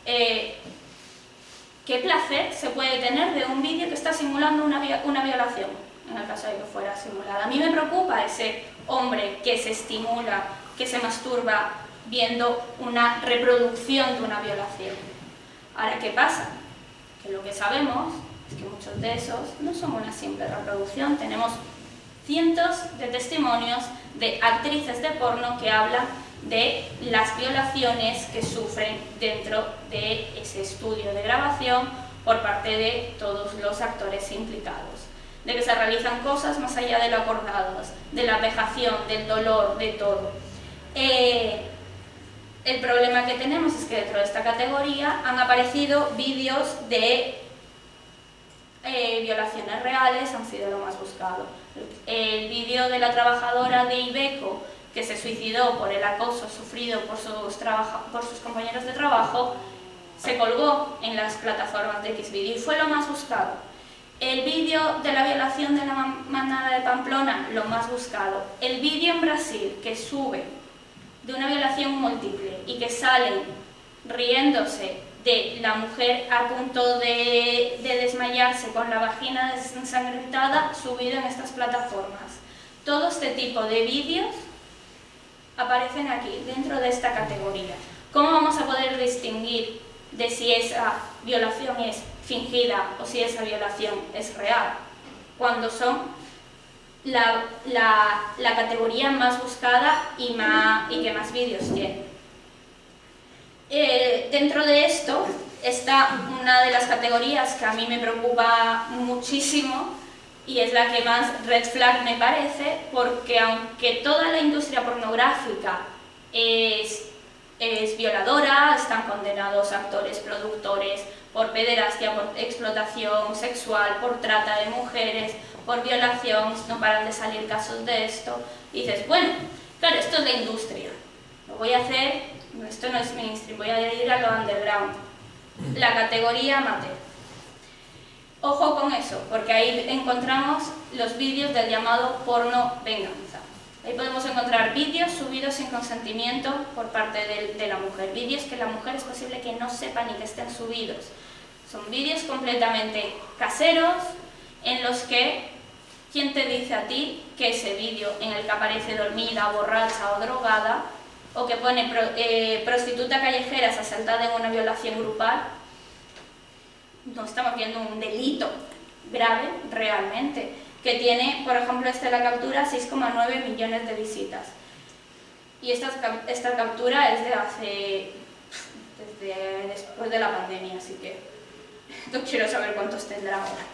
¿qué placer se puede tener de un vídeo que está simulando una violación, en el caso de que fuera simulada? A mí me preocupa ese hombre que se estimula, que se masturba viendo una reproducción de una violación. Ahora, ¿qué pasa? Que lo que sabemos es que muchos de esos no son una simple reproducción. Tenemos cientos de testimonios de actrices de porno que hablan de las violaciones que sufren dentro de ese estudio de grabación por parte de todos los actores implicados, de que se realizan cosas más allá de lo acordado, de la vejación, del dolor, de todo. El problema que tenemos es que dentro de esta categoría han aparecido vídeos de violaciones reales, han sido lo más buscado. El vídeo de la trabajadora de Iveco que se suicidó por el acoso sufrido por sus compañeros de trabajo se colgó en las plataformas de Xvideo y fue lo más buscado. El vídeo de la violación de la manada de Pamplona, lo más buscado. El vídeo en Brasil que sube de una violación múltiple y que salen riéndose de la mujer a punto de desmayarse con la vagina ensangrentada, subido en estas plataformas. Todo este tipo de vídeos aparecen aquí, dentro de esta categoría. ¿Cómo vamos a poder distinguir de si esa violación es fingida o si esa violación es real? Cuando son la categoría más buscada y que más vídeos tiene. Dentro de esto está una de las categorías que a mí me preocupa muchísimo y es la que más red flag me parece, porque aunque toda la industria pornográfica es violadora, están condenados actores, productores por pederastia, por explotación sexual, por trata de mujeres, por violación, no paran de salir casos de esto, y dices, bueno, claro, esto es la industria, lo voy a hacer, esto no es mainstream, voy a ir a lo underground, la categoría amateur. Ojo con eso, porque ahí encontramos los vídeos del llamado porno venganza. Ahí podemos encontrar vídeos subidos sin consentimiento por parte de la mujer, vídeos que la mujer es posible que no sepa ni que estén subidos. Son vídeos completamente caseros en los que, ¿quién te dice a ti que ese vídeo en el que aparece dormida, borracha o drogada, o que pone prostituta callejera asaltada en una violación grupal, no estamos viendo un delito grave realmente, que tiene, por ejemplo, la captura 6,9 millones de visitas. Y esta captura es desde después de la pandemia, así que no quiero saber cuántos tendrá ahora.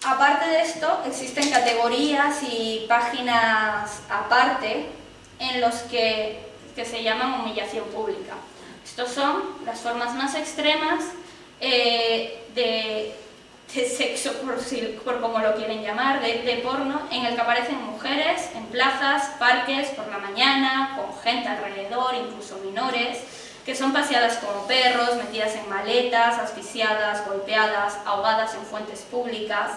Aparte de esto, existen categorías y páginas aparte en los que se llaman humillación pública. Estos son las formas más extremas de sexo, por como lo quieren llamar, de porno, en el que aparecen mujeres en plazas, parques, por la mañana, con gente alrededor, incluso menores, que son paseadas como perros, metidas en maletas, asfixiadas, golpeadas, ahogadas en fuentes públicas.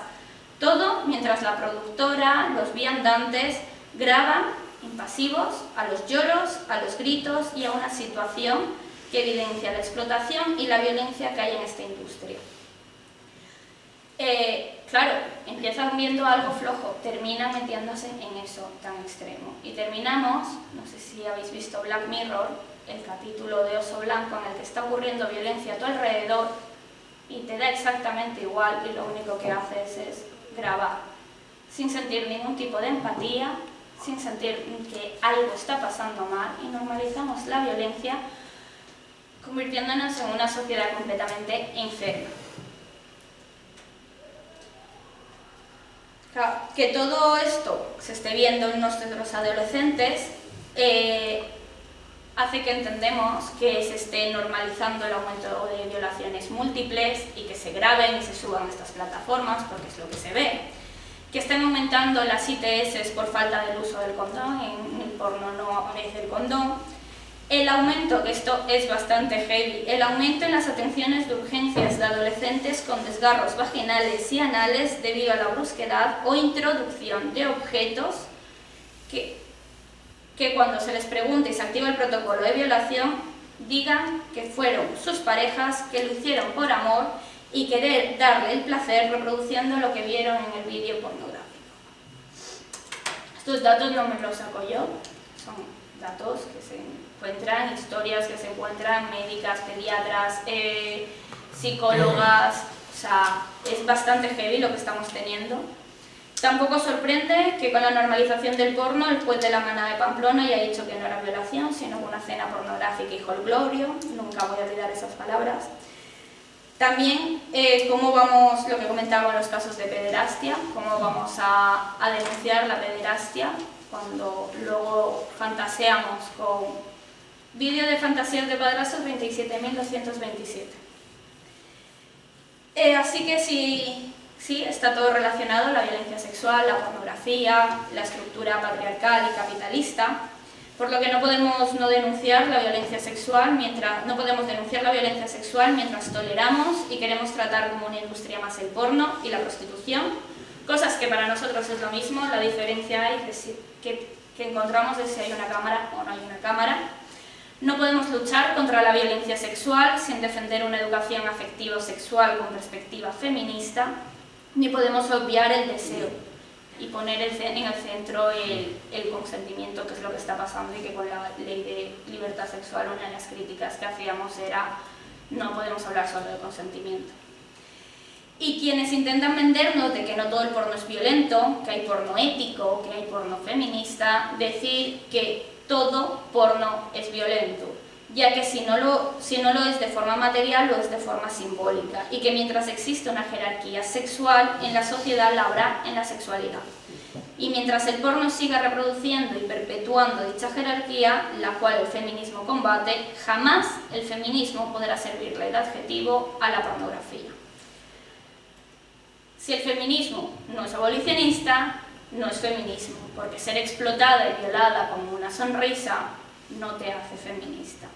Todo mientras la productora, los viandantes, graban impasivos a los lloros, a los gritos y a una situación que evidencia la explotación y la violencia que hay en esta industria. Claro, empiezan viendo algo flojo, terminan metiéndose en eso tan extremo. Y terminamos, no sé si habéis visto Black Mirror, el capítulo de Oso Blanco en el que está ocurriendo violencia a tu alrededor y te da exactamente igual y lo único que haces es grabar, sin sentir ningún tipo de empatía, sin sentir que algo está pasando mal, y normalizamos la violencia, convirtiéndonos en una sociedad completamente enferma. Claro, que todo esto se esté viendo en nuestros adolescentes hace que entendemos que se esté normalizando el aumento de violaciones múltiples y que se graben y se suban a estas plataformas, porque es lo que se ve. Que estén aumentando las ITS por falta del uso del condón, en el porno no aparece el condón. El aumento, que esto es bastante heavy, el aumento en las atenciones de urgencias de adolescentes con desgarros vaginales y anales debido a la brusquedad o introducción de objetos que cuando se les pregunte y se activa el protocolo de violación, digan que fueron sus parejas, que lo hicieron por amor y querer darle el placer reproduciendo lo que vieron en el vídeo pornográfico. Estos datos no me los saco yo, son datos que se encuentran, historias que se encuentran, médicas, pediatras, psicólogas, o sea, es bastante heavy lo que estamos teniendo. Tampoco sorprende que con la normalización del porno el juez de la Manada de Pamplona haya dicho que no era violación, sino una cena pornográfica y jolgorio, nunca voy a olvidar esas palabras. También cómo vamos, lo que comentaba en los casos de pederastia, cómo vamos a denunciar la pederastia cuando luego fantaseamos con vídeo de fantasías de padrastros 27.227. Así que sí, está todo relacionado, la violencia sexual, la pornografía, la estructura patriarcal y capitalista, por lo que no podemos denunciar la violencia sexual mientras toleramos y queremos tratar como una industria más el porno y la prostitución, cosas que para nosotros es lo mismo. La diferencia que encontramos es si hay una cámara o no hay una cámara. No podemos luchar contra la violencia sexual sin defender una educación afectivo-sexual con perspectiva feminista, ni podemos obviar el deseo y poner en el centro el consentimiento, que es lo que está pasando, y que con la ley de libertad sexual una de las críticas que hacíamos era no podemos hablar solo de consentimiento. Y quienes intentan vendernos de que no todo el porno es violento, que hay porno ético, que hay porno feminista, decir que todo porno es violento, ya que si no lo es de forma material, lo es de forma simbólica, y que mientras existe una jerarquía sexual en la sociedad, la habrá en la sexualidad. Y mientras el porno siga reproduciendo y perpetuando dicha jerarquía, la cual el feminismo combate, jamás el feminismo podrá servirle de adjetivo a la pornografía. Si el feminismo no es abolicionista, no es feminismo, porque ser explotada y violada como una sonrisa no te hace feminista,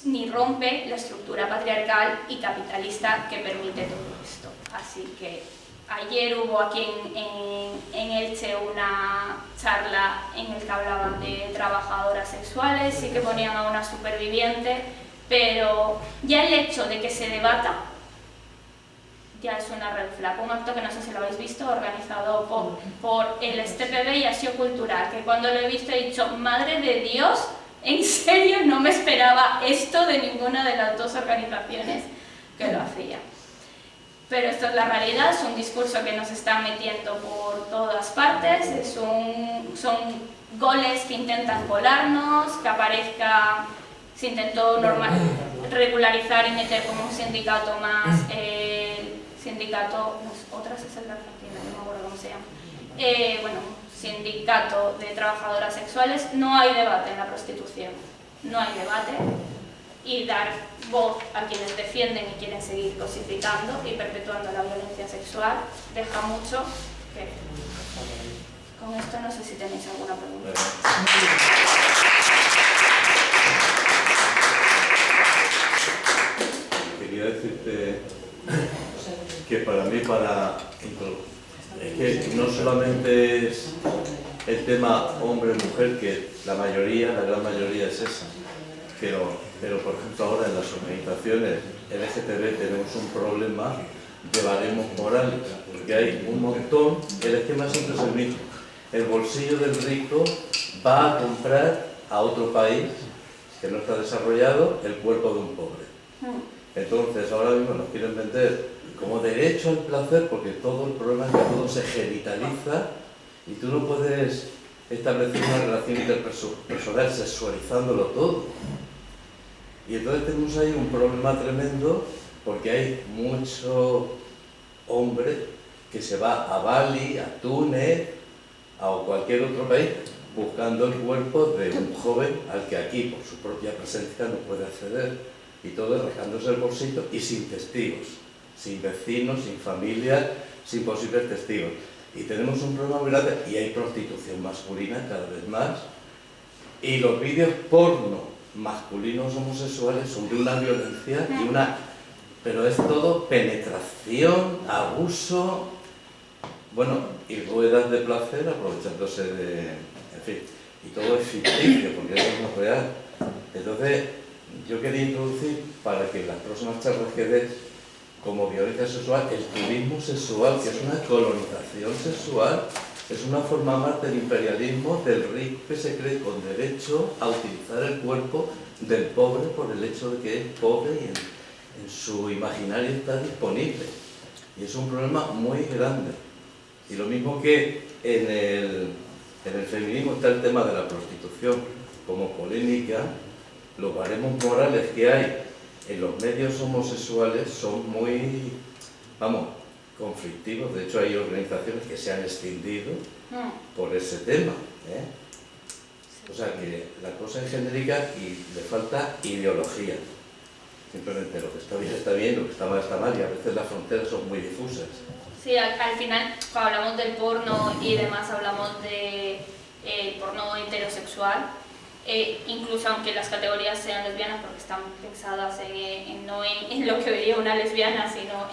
ni rompe la estructura patriarcal y capitalista que permite todo esto. Así que ayer hubo aquí en Elche una charla en la que hablaban de trabajadoras sexuales y que ponían a una superviviente, pero ya el hecho de que se debata ya es una red flag. Un acto que no sé si lo habéis visto, organizado por el STPB y Asio Cultural, que cuando lo he visto he dicho, madre de Dios, en serio no me esperaba esto de ninguna de las dos organizaciones que lo hacía. Pero esto es la realidad, es un discurso que nos está metiendo por todas partes, son goles que intentan colarnos, que aparezca, se intentó regularizar y meter como un sindicato más sindicato, otras es el de Argentina, no me acuerdo cómo se llama, bueno, sindicato de trabajadoras sexuales, no hay debate en la prostitución, no hay debate, y dar voz a quienes defienden y quieren seguir cosificando y perpetuando la violencia sexual deja mucho que... Con esto no sé si tenéis alguna pregunta. Quería decirte que para mí, es que no solamente es el tema hombre-mujer, que la gran mayoría es esa, pero por ejemplo ahora en las organizaciones LGTB tenemos un problema de baremos morales, porque hay un montón, el esquema siempre es el mismo. El bolsillo del rico va a comprar a otro país que no está desarrollado el cuerpo de un pobre. Entonces ahora mismo nos quieren vender como derecho al placer, porque todo el problema es que todo se genitaliza y tú no puedes establecer una relación interpersonal sexualizándolo todo. Y entonces tenemos ahí un problema tremendo, porque hay mucho hombre que se va a Bali, a Túnez, o cualquier otro país, buscando el cuerpo de un joven al que aquí, por su propia presencia, no puede acceder. Y todo rasgándose el bolsillo y sin testigos, sin vecinos, sin familia, sin posibles testigos. Y tenemos un problema muy grande, y hay prostitución masculina cada vez más. Y los vídeos porno masculinos homosexuales son de una violencia y pero es todo penetración, abuso, bueno, y ruedas de placer aprovechándose de... en fin, y todo es ficticio, porque eso no es real. Entonces, yo quería introducir, para que en las próximas charlas que des, como violencia sexual, el turismo sexual, que es una colonización sexual, es una forma más del imperialismo del rico que se cree con derecho a utilizar el cuerpo del pobre por el hecho de que es pobre y en su imaginario está disponible. Y es un problema muy grande. Y lo mismo que en el feminismo está el tema de la prostitución como polémica, los baremos morales que hay en los medios homosexuales son muy, conflictivos. De hecho, hay organizaciones que se han extinguido por ese tema, ¿eh? O sea que la cosa es genérica y le falta ideología. Simplemente lo que está bien, lo que está mal, y a veces las fronteras son muy difusas. Sí, al final, cuando hablamos del porno y demás, hablamos de porno heterosexual, incluso aunque las categorías sean lesbianas, porque están pensadas no en lo que vería una lesbiana, sino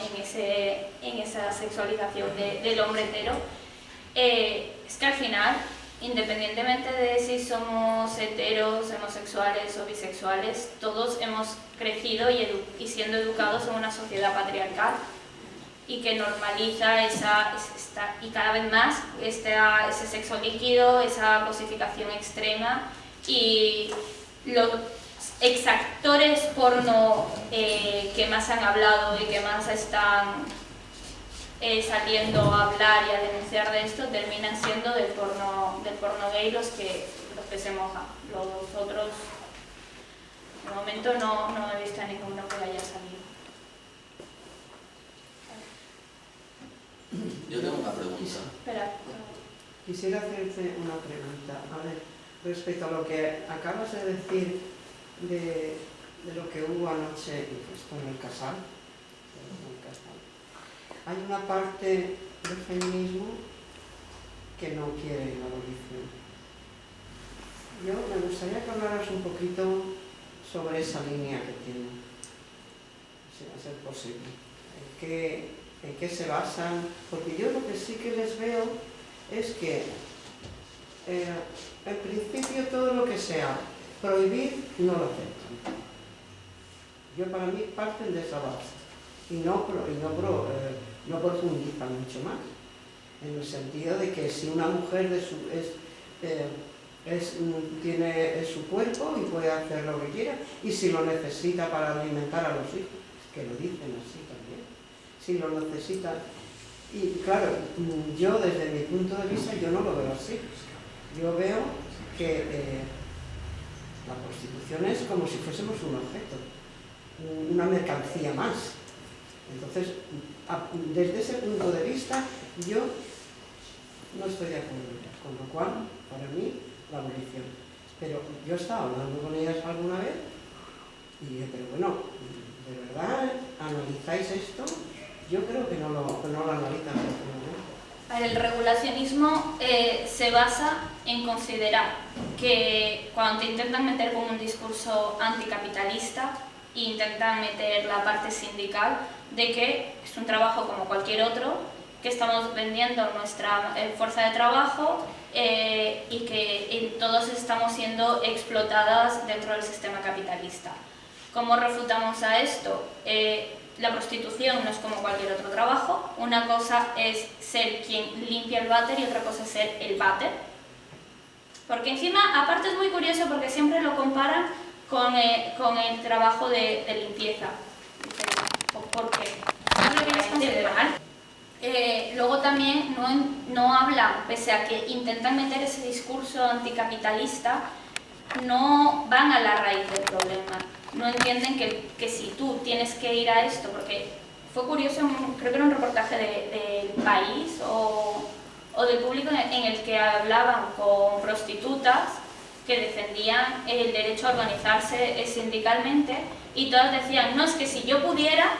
en esa sexualización del hombre hetero, es que al final, independientemente de si somos heteros, homosexuales o bisexuales, todos hemos crecido y siendo educados en una sociedad patriarcal y que normaliza y cada vez más ese sexo líquido, esa cosificación extrema, y los exactores porno que más han hablado y que más están saliendo a hablar y a denunciar de esto terminan siendo del porno gay los que se mojan. Los otros, de momento no he visto a ninguno que haya salido. Yo tengo una pregunta. Espera. Quisiera hacerte una pregunta. A ver, respecto a lo que acabas de decir de lo que hubo anoche en el Casal. Hay una parte del feminismo que no quiere la abolición. Yo me gustaría que hablaras un poquito sobre esa línea que tiene, si va a ser posible. ¿En qué se basan? Porque yo lo que sí que les veo es que en principio todo lo que sea prohibir no lo aceptan. Yo, para mí, parten de esa base y no profundizan mucho más, en el sentido de que si una mujer tiene su cuerpo y puede hacer lo que quiera, y si lo necesita para alimentar a los hijos, que lo dicen así también, si lo necesita. Y claro, yo desde mi punto de vista yo no lo veo así. Yo veo que la prostitución es como si fuésemos un objeto, una mercancía más. Entonces, desde ese punto de vista, yo no estoy de acuerdo, con lo cual, para mí, la abolición. Pero yo estaba hablando con ellas alguna vez y dije, pero bueno, ¿de verdad analizáis esto? Yo creo que no lo analizan. El regulacionismo se basa en considerar que cuando te intentan meter con un discurso anticapitalista, intentan meter la parte sindical de que es un trabajo como cualquier otro, que estamos vendiendo nuestra fuerza de trabajo y que todos estamos siendo explotadas dentro del sistema capitalista. ¿Cómo refutamos a esto? La prostitución no es como cualquier otro trabajo. Una cosa es ser quien limpia el váter y otra cosa es ser el váter. Porque encima, aparte es muy curioso porque siempre lo comparan con el trabajo de limpieza. ¿Por qué? No lo quieres considerar. Luego también no hablan, pese a que intentan meter ese discurso anticapitalista, no van a la raíz del problema. No entienden que si tú tienes que ir a esto, porque fue curioso, creo que era un reportaje del País o del Público en el que hablaban con prostitutas que defendían el derecho a organizarse sindicalmente y todas decían, no, es que si yo pudiera,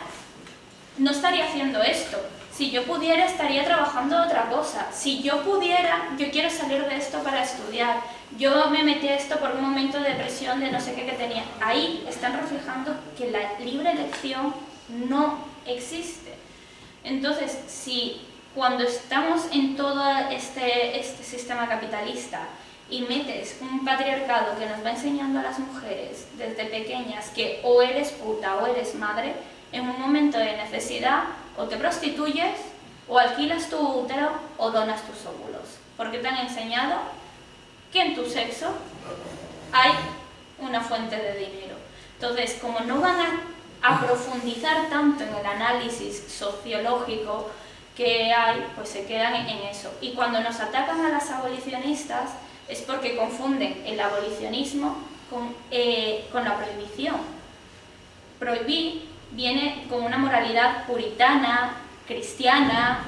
no estaría haciendo esto. Si yo pudiera, estaría trabajando otra cosa. Si yo pudiera, yo quiero salir de esto para estudiar. Yo me metí a esto por un momento de depresión, de no sé qué que tenía. Ahí están reflejando que la libre elección no existe. Entonces, si cuando estamos en todo este sistema capitalista y metes un patriarcado que nos va enseñando a las mujeres desde pequeñas que o eres puta o eres madre, en un momento de necesidad o te prostituyes, o alquilas tu útero, o donas tus óvulos. Porque te han enseñado que en tu sexo hay una fuente de dinero. Entonces, como no van a profundizar tanto en el análisis sociológico que hay, pues se quedan en eso. Y cuando nos atacan a las abolicionistas es porque confunden el abolicionismo con la prohibición. Prohibir viene con una moralidad puritana, cristiana,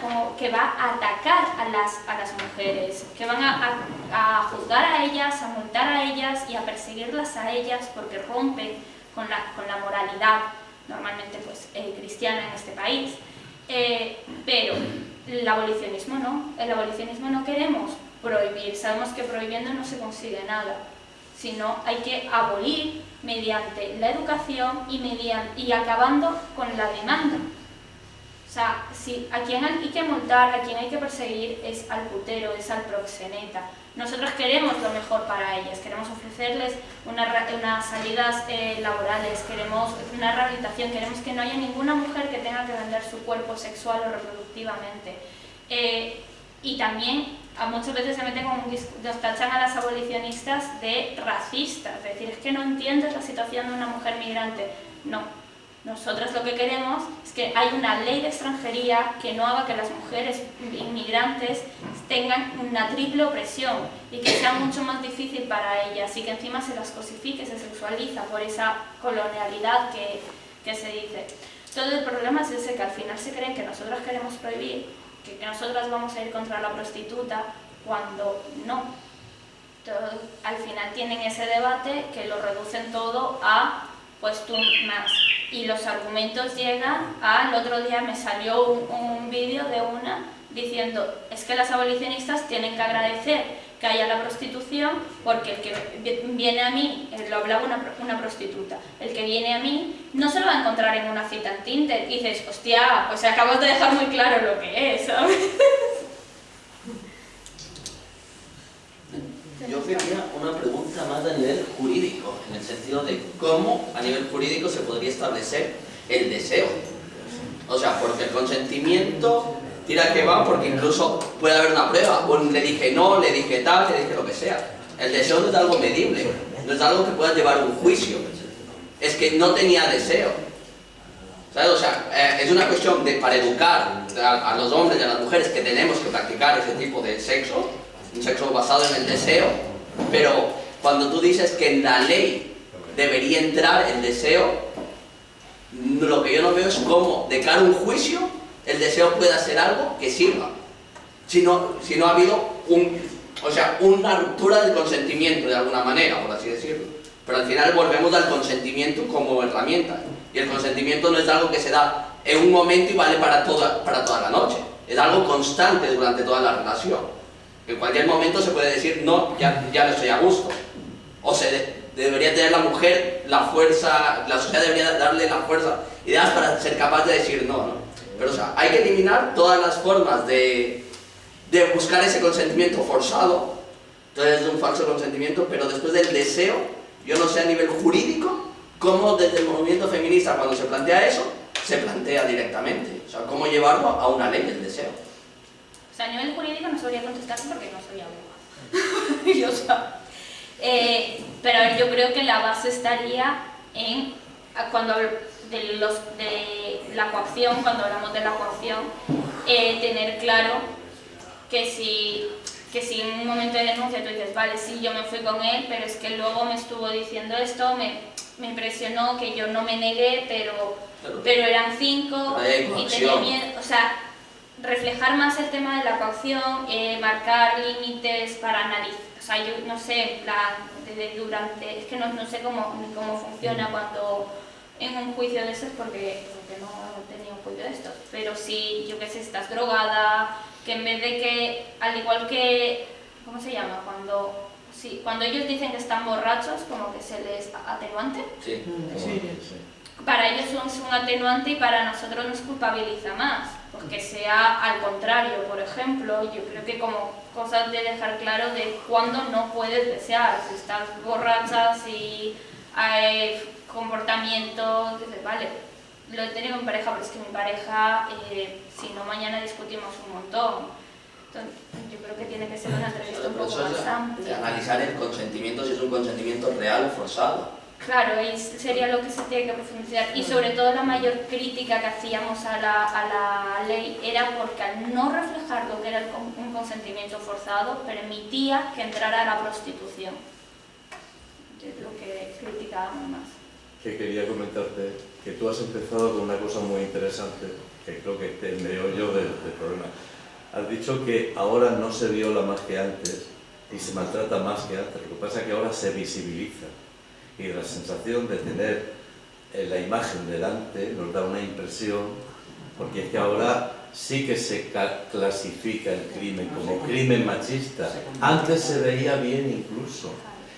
como que va a atacar a las mujeres, que van a juzgar a ellas, a multar a ellas y a perseguirlas a ellas porque rompen con la moralidad, normalmente pues, cristiana en este país. Pero el abolicionismo no queremos prohibir, sabemos que prohibiendo no se consigue nada, sino hay que abolir mediante la educación y acabando con la demanda. O sea, a quien hay que multar, a quien hay que perseguir es al putero, es al proxeneta. Nosotros queremos lo mejor para ellas, queremos ofrecerles unas salidas laborales, queremos una rehabilitación, queremos que no haya ninguna mujer que tenga que vender su cuerpo sexual o reproductivamente. Y también muchas veces se meten nos tachan a las abolicionistas de racistas, es decir, es que no entiendes la situación de una mujer migrante. No, nosotros lo que queremos es que haya una ley de extranjería que no haga que las mujeres inmigrantes tengan una triple opresión y que sea mucho más difícil para ellas y que encima se las cosifique, se sexualiza por esa colonialidad que se dice. Todo el problema es ese, que al final se creen que nosotros queremos prohibir, que nosotras vamos a ir contra la prostituta, cuando no. Al final tienen ese debate que lo reducen todo a pues tú más. Y los argumentos llegan el otro día me salió un vídeo de una diciendo, es que las abolicionistas tienen que agradecer que haya la prostitución porque el que viene a mí, lo hablaba una prostituta, el que viene a mí no se lo va a encontrar en una cita en Tinder y dices, hostia, pues acabas de dejar muy claro lo que es, ¿sabes? Yo quería una pregunta más a nivel jurídico, en el sentido de cómo a nivel jurídico se podría establecer el deseo. O sea, porque el consentimiento tira que va, porque incluso puede haber una prueba, o le dije no, le dije tal, le dije lo que sea. El deseo no es algo medible, no es algo que pueda llevar a un juicio. Es que no tenía deseo. ¿Sabes? O sea, es una cuestión de, para educar a los hombres y a las mujeres que tenemos que practicar ese tipo de sexo, un sexo basado en el deseo, pero cuando tú dices que en la ley debería entrar el deseo, Lo que yo no veo es cómo, de cara a un juicio, el deseo pueda ser algo que sirva. Si no ha habido una ruptura del consentimiento, de alguna manera, por así decirlo. Pero al final volvemos al consentimiento como herramienta. Y el consentimiento no es algo que se da en un momento y vale para toda la noche. Es algo constante durante toda la relación. En cualquier momento se puede decir, no, ya no estoy a gusto. O debería tener la mujer la fuerza, la sociedad debería darle la fuerza, ideas para ser capaz de decir no. Pero hay que eliminar todas las formas de buscar ese consentimiento forzado. Entonces es un falso consentimiento, pero después del deseo, yo no sé a nivel jurídico cómo desde el movimiento feminista, cuando se plantea eso, se plantea directamente. O sea, cómo llevarlo a una ley del deseo. O sea, a nivel jurídico no sabría contestarte porque no soy abogada. Pero a ver, yo creo que la base estaría en, cuando de la coacción, cuando hablamos de la coacción, tener claro que si en un momento de denuncia tú dices, vale, sí, yo me fui con él, pero es que luego me estuvo diciendo esto, me impresionó, que yo no me negué, pero eran 5 y tenía miedo. O sea, reflejar más el tema de la coacción, marcar límites para analizar. O sea, yo no sé, es que no sé ni cómo funciona cuando en un juicio de estos, porque no he tenido un juicio de estos, pero si, yo qué sé, estás drogada, que en vez de que, al igual que, ¿cómo se llama? Cuando ellos dicen que están borrachos, como que se les atenuante. Sí. Para ellos es un atenuante y para nosotros nos culpabiliza más, porque sea al contrario. Por ejemplo, yo creo que como cosas de dejar claro de cuándo no puedes desear, si estás borracha, si hay comportamientos, dices, vale, lo he tenido en pareja, pero es que mi pareja, si no, mañana discutimos un montón. Entonces, yo creo que tiene que ser una entrevista un poco más amplia. Analizar el consentimiento, si es un consentimiento real o forzado. Claro, sería lo que se tiene que profundizar. Y sobre todo la mayor crítica que hacíamos a la ley era porque al no reflejar lo que era un consentimiento forzado, permitía que entrara la prostitución. Es lo que criticábamos más. Que quería comentarte que tú has empezado con una cosa muy interesante, que creo que es el meollo del problema. Has dicho que ahora no se viola más que antes y se maltrata más que antes. Lo que pasa es que ahora se visibiliza. Y la sensación de tener la imagen delante nos da una impresión, porque es que ahora sí que se clasifica el crimen como crimen machista. Antes se veía bien incluso.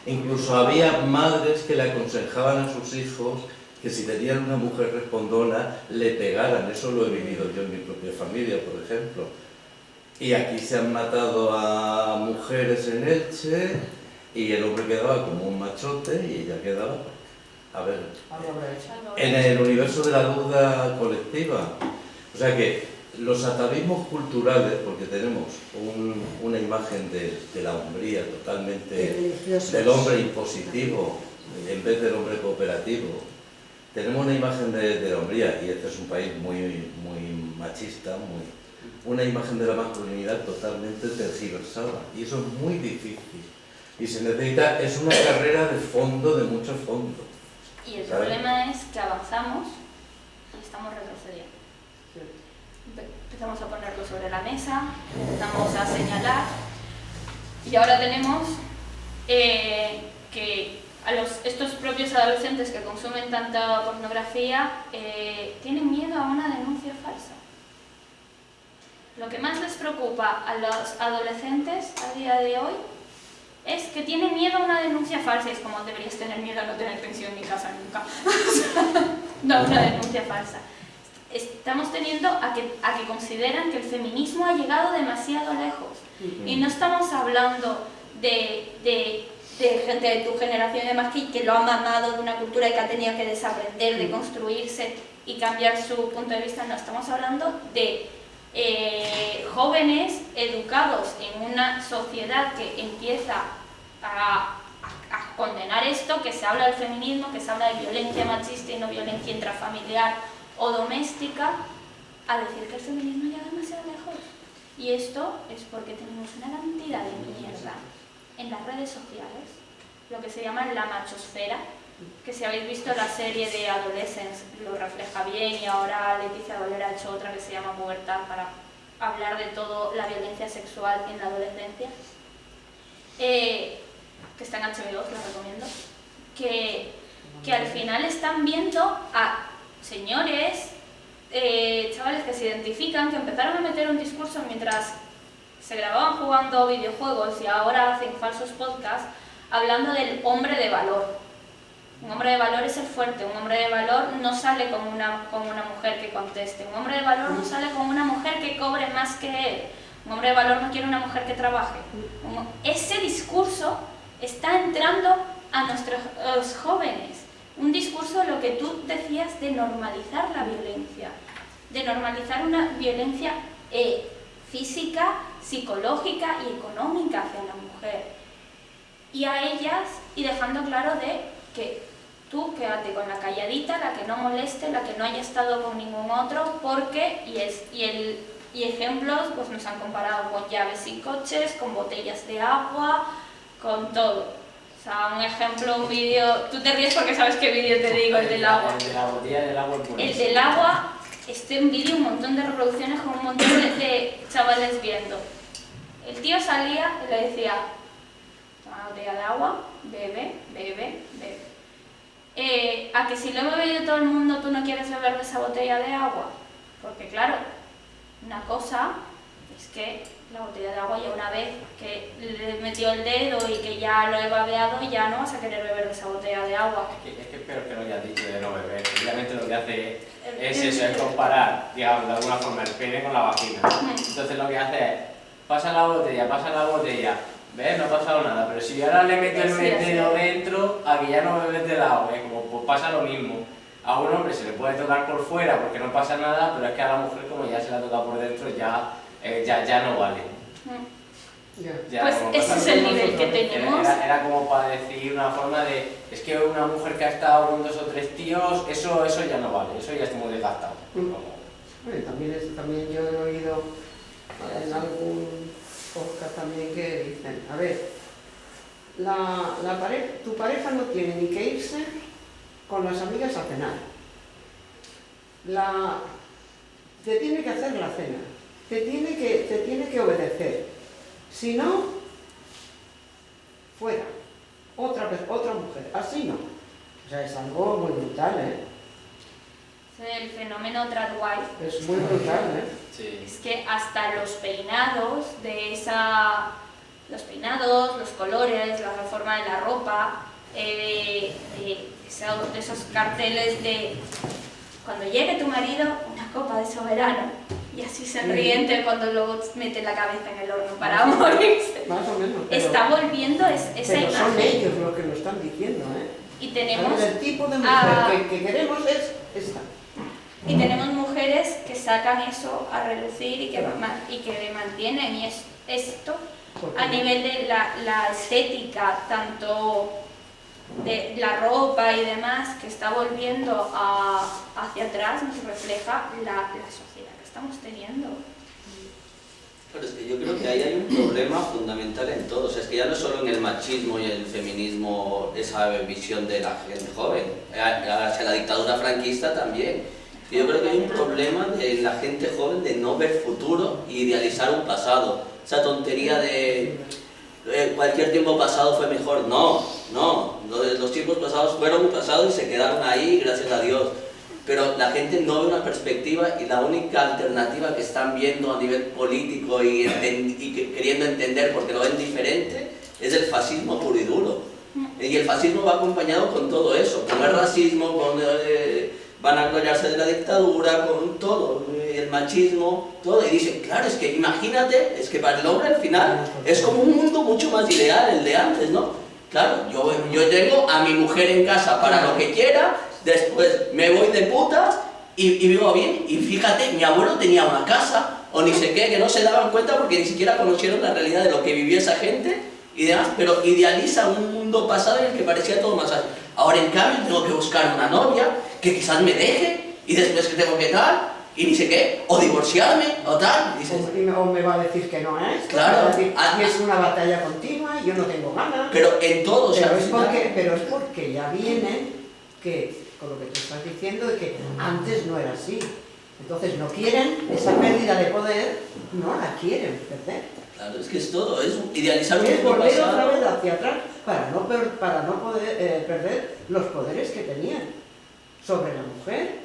Incluso había madres que le aconsejaban a sus hijos que si tenían una mujer respondona le pegaran. Eso lo he vivido yo en mi propia familia, por ejemplo. Y aquí se han matado a mujeres en Elche y el hombre quedaba como un machote y ella quedaba, a ver, en el universo de la duda colectiva. O sea que los atavismos culturales, porque tenemos una imagen de la hombría totalmente, del hombre impositivo en vez del hombre cooperativo, tenemos una imagen de la hombría, y este es un país muy machista, una imagen de la masculinidad totalmente tergiversada, y eso es muy difícil. Y se necesita, es una carrera de fondo, de mucho fondo. Y el problema es que avanzamos y estamos retrocediendo. Empezamos a ponerlo sobre la mesa, empezamos a señalar, y ahora tenemos que estos propios adolescentes que consumen tanta pornografía tienen miedo a una denuncia falsa. Lo que más les preocupa a los adolescentes a día de hoy es que tienen miedo a una denuncia falsa. Y es como, deberías tener miedo a no tener pensión ni casa nunca. No a una denuncia falsa. Estamos teniendo a que consideran que el feminismo ha llegado demasiado lejos. Y no estamos hablando de gente de tu generación y demás que lo ha mamado de una cultura y que ha tenido que desaprender, de construirse y cambiar su punto de vista. No, estamos hablando de jóvenes educados en una sociedad que empieza a condenar esto, que se habla del feminismo, que se habla de violencia machista y no violencia intrafamiliar o doméstica, a decir que el feminismo llega demasiado lejos. Y esto es porque tenemos una cantidad de mierda en las redes sociales, lo que se llama la machosfera, que si habéis visto la serie de Adolescence lo refleja bien, y ahora Leticia Dolera ha hecho otra que se llama Pubertad para hablar de todo la violencia sexual en la adolescencia, que está en HBO, os la recomiendo, que al final están viendo a señores, chavales que se identifican, que empezaron a meter un discurso mientras se grababan jugando videojuegos y ahora hacen falsos podcasts hablando del hombre de valor. Un hombre de valor es el fuerte, un hombre de valor no sale con una mujer que conteste, un hombre de valor no sale con una mujer que cobre más que él, un hombre de valor no quiere una mujer que trabaje. Ese discurso está entrando a nuestros jóvenes, un discurso, lo que tú decías, de normalizar la violencia, de normalizar una violencia física, psicológica y económica hacia la mujer, y a ellas, y dejando claro de que tú quédate con la calladita, la que no moleste, la que no haya estado con ningún otro, porque, y ejemplos, pues nos han comparado con llaves y coches, con botellas de agua, con todo. O sea, un ejemplo, un vídeo, tú te ríes porque sabes qué vídeo te digo, el del agua. El de la botella del agua. El del agua, un vídeo, un montón de reproducciones con un montón de chavales viendo. El tío salía y le decía, toma una botella de agua, bebe, bebe, bebe. A que si lo he bebido todo el mundo, tú no quieres beber de esa botella de agua. Porque claro, una cosa es que la botella de agua, ya una vez que le metió el dedo y que ya lo he babeado, ya no vas a querer beber de esa botella de agua. Es que espero que no hayas dicho de no beber. Obviamente lo que hace es eso, es comparar, digamos, de alguna forma el pene con la vagina. Entonces lo que hace es, pasa la botella, ¿ves? No ha pasado nada, pero si yo ahora le meto el dedo dentro, a que ya no bebes del agua, como pues pasa lo mismo. A un hombre se le puede tocar por fuera porque no pasa nada, pero es que a la mujer, como ya se la toca por dentro, ya no vale. Ya pues no, ese es el nivel que tenemos. Era como para decir una forma de, es que una mujer que ha estado con 2 o 3 tíos, eso ya no vale, eso ya está muy desgastado. Bueno, también yo he oído en algún podcast también que dicen, a ver, tu pareja no tiene ni que irse con las amigas a cenar. Te tiene que hacer la cena, te tiene que obedecer. Si no, fuera, otra mujer, así no. O sea, es algo muy brutal, El fenómeno tradwife. Es muy brutal, Sí. Es que hasta los peinados los colores, la forma de la ropa, esos carteles de cuando llegue tu marido, una copa de soberano, y así sonriente cuando luego mete la cabeza en el horno para morirse. Más o menos. Está volviendo esa pero imagen. son ellos los que lo están diciendo, Y tenemos el tipo de mujer que queremos es esta. Y tenemos mujeres que sacan eso a relucir y que mantienen, y esto a nivel de la estética, tanto de la ropa y demás, que está volviendo hacia atrás, nos refleja la sociedad que estamos teniendo. Pero es que yo creo que ahí hay un problema fundamental en todo. O sea, es que ya no solo en el machismo y el feminismo esa visión de la gente joven, hacia la dictadura franquista también. Yo creo que hay un problema de la gente joven de no ver futuro y idealizar un pasado. Esa tontería de cualquier tiempo pasado fue mejor. No, los tiempos pasados fueron un pasado y se quedaron ahí, gracias a Dios. Pero la gente no ve una perspectiva, y la única alternativa que están viendo a nivel político y queriendo entender porque lo ven diferente es el fascismo puro y duro. Y el fascismo va acompañado con todo eso, con el racismo, con van a gloriarse de la dictadura, con todo, el machismo, todo. Y dicen, claro, es que imagínate, es que para el hombre al final es como un mundo mucho más ideal, el de antes, ¿no? Claro, yo tengo a mi mujer en casa para lo que quiera, después me voy de putas y vivo bien. Y fíjate, mi abuelo tenía una casa, o ni sé qué, que no se daban cuenta porque ni siquiera conocieron la realidad de lo que vivía esa gente y demás, pero idealiza un mundo pasado en el que parecía todo más fácil. Ahora en cambio tengo que buscar una novia que quizás me deje, y después que tengo que tal, y ni sé qué, o divorciarme, o tal. Dices, O me va a decir que no es. Claro. Va a decir, y es una batalla continua y yo no tengo ganas. pero en todo, o sea, Pero es porque ya vienen que, con lo que tú estás diciendo, de que antes no era así. Entonces no quieren, esa pérdida de poder, no la quieren perder. claro, es que es todo, es idealizar un Es mundo volver otra pasado. vez hacia atrás para no poder perder los poderes que tenían sobre la mujer,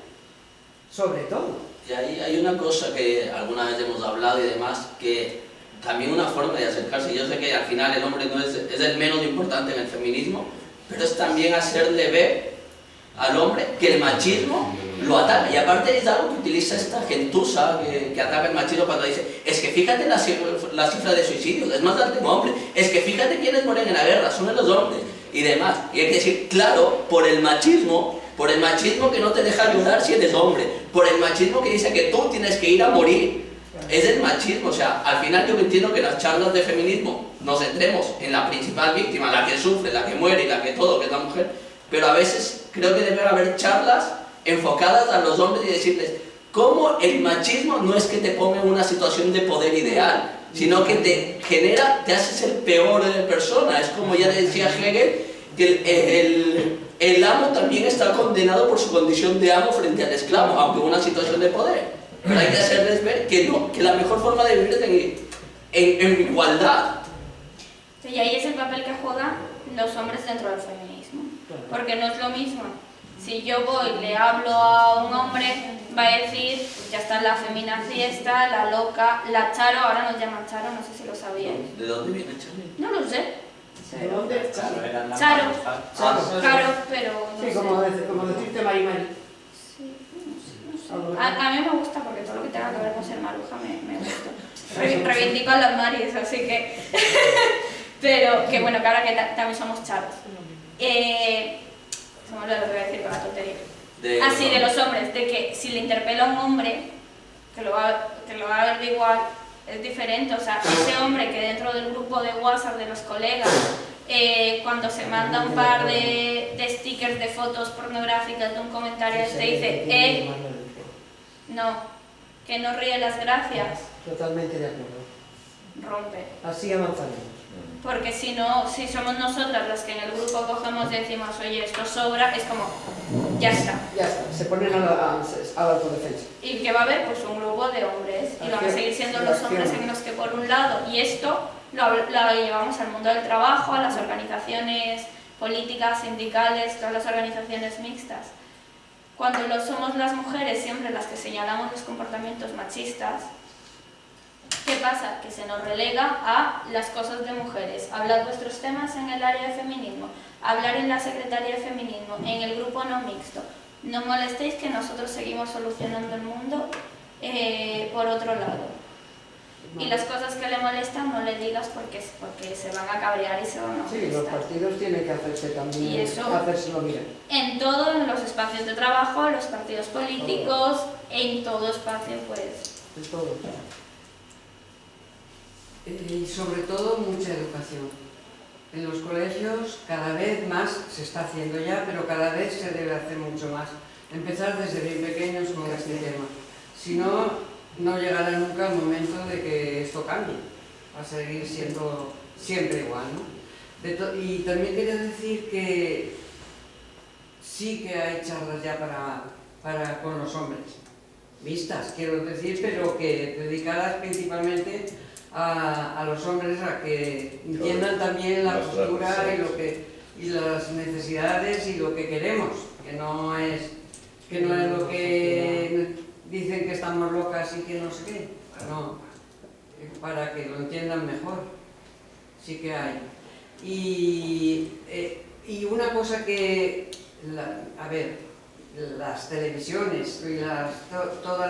sobre todo. Y ahí hay una cosa que alguna vez hemos hablado y demás, que también una forma de acercarse, yo sé que al final el hombre no es el menos importante en el feminismo, pero es también hacerle ver al hombre que el machismo lo ataca. Y aparte es algo que utiliza esta gentuza que ataca el machismo cuando dice, es que fíjate la cifra de suicidios, es más alto que hombre, es que fíjate quiénes mueren en la guerra, son los hombres y demás. Y hay que decir, claro, por el machismo que no te deja ayudar si eres hombre, por el machismo que dice que tú tienes que ir a morir, es el machismo. O sea, al final yo entiendo que las charlas de feminismo nos centremos en la principal víctima, la que sufre, la que muere y la que todo, que es la mujer, pero a veces creo que debe haber charlas enfocadas a los hombres y decirles cómo el machismo no es que te ponga en una situación de poder ideal, sino que te genera, te hace ser peor persona. Es como ya decía Hegel, que el amo también está condenado por su condición de amo frente al esclavo, aunque en una situación de poder. Pero hay que hacerles ver que no, que la mejor forma de vivir es en igualdad. Y ahí es el papel que juegan los hombres dentro del feminismo, porque no es lo mismo. Si yo voy y le hablo a un hombre, va a decir, ya está la femina fiesta, la loca, la Charo, ahora nos llaman Charo, no sé si lo sabíais. ¿De dónde viene Charo? No lo sé. ¿De dónde? Claro, eran las Charo. malas. Claro, pero no Sí, sé. como decirte Mari Mari. Sí, no sé. A mí me gusta porque todo lo que tenga que ver con ser maruja me gusta. Reivindico a las Maris, así que... Pero que bueno, que ahora que también somos charos. Se me olvidó lo que voy a decir con la tontería. Así, de los hombres, de que si le interpela a un hombre, que lo va a ver de igual, es diferente. O sea, ese hombre que dentro del grupo de WhatsApp de los colegas, cuando se manda un par de stickers de fotos pornográficas de un comentario, te dice, no, que no ríe las gracias, Totalmente de acuerdo. rompe. Así avanzaremos. Porque si no, si somos nosotras las que en el grupo cogemos y decimos, oye, esto sobra, es como, ya está. Ya está, se ponen a la autodefensa. Y que va a haber pues un grupo de hombres, y van a seguir siendo los hombres en los que por un lado, y esto lo llevamos al mundo del trabajo, a las organizaciones políticas, sindicales, todas las organizaciones mixtas. Cuando somos las mujeres siempre las que señalamos los comportamientos machistas, ¿qué pasa? Que se nos relega a las cosas de mujeres. Hablar vuestros temas en el área de feminismo, hablar en la Secretaría de Feminismo, en el grupo no mixto. No molestéis que nosotros seguimos solucionando el mundo por otro lado. Y las cosas que le molestan no le digas porque se van a cabrear y se van a molestar. Sí, los partidos tienen que hacerse también, Y eso- hacérselo mirar. En todo, en los espacios de trabajo, los partidos políticos, en todo espacio, pues... Es todo. Y sobre todo mucha educación. En los colegios cada vez más se está haciendo ya, pero cada vez se debe hacer mucho más. Empezar desde bien pequeños con este tema. Si no, no llegará nunca el momento de que esto cambie. Va a seguir siendo siempre igual, ¿no? Y también quería decir que sí que hay charlas ya con los hombres. Vistas, quiero decir, pero que dedicadas principalmente a los hombres a que entiendan también la postura y las necesidades y lo que queremos, que no es lo que dicen que estamos locas y que no sé qué, no, para que lo entiendan mejor, sí que hay. Y una cosa que, a ver, las televisiones y toda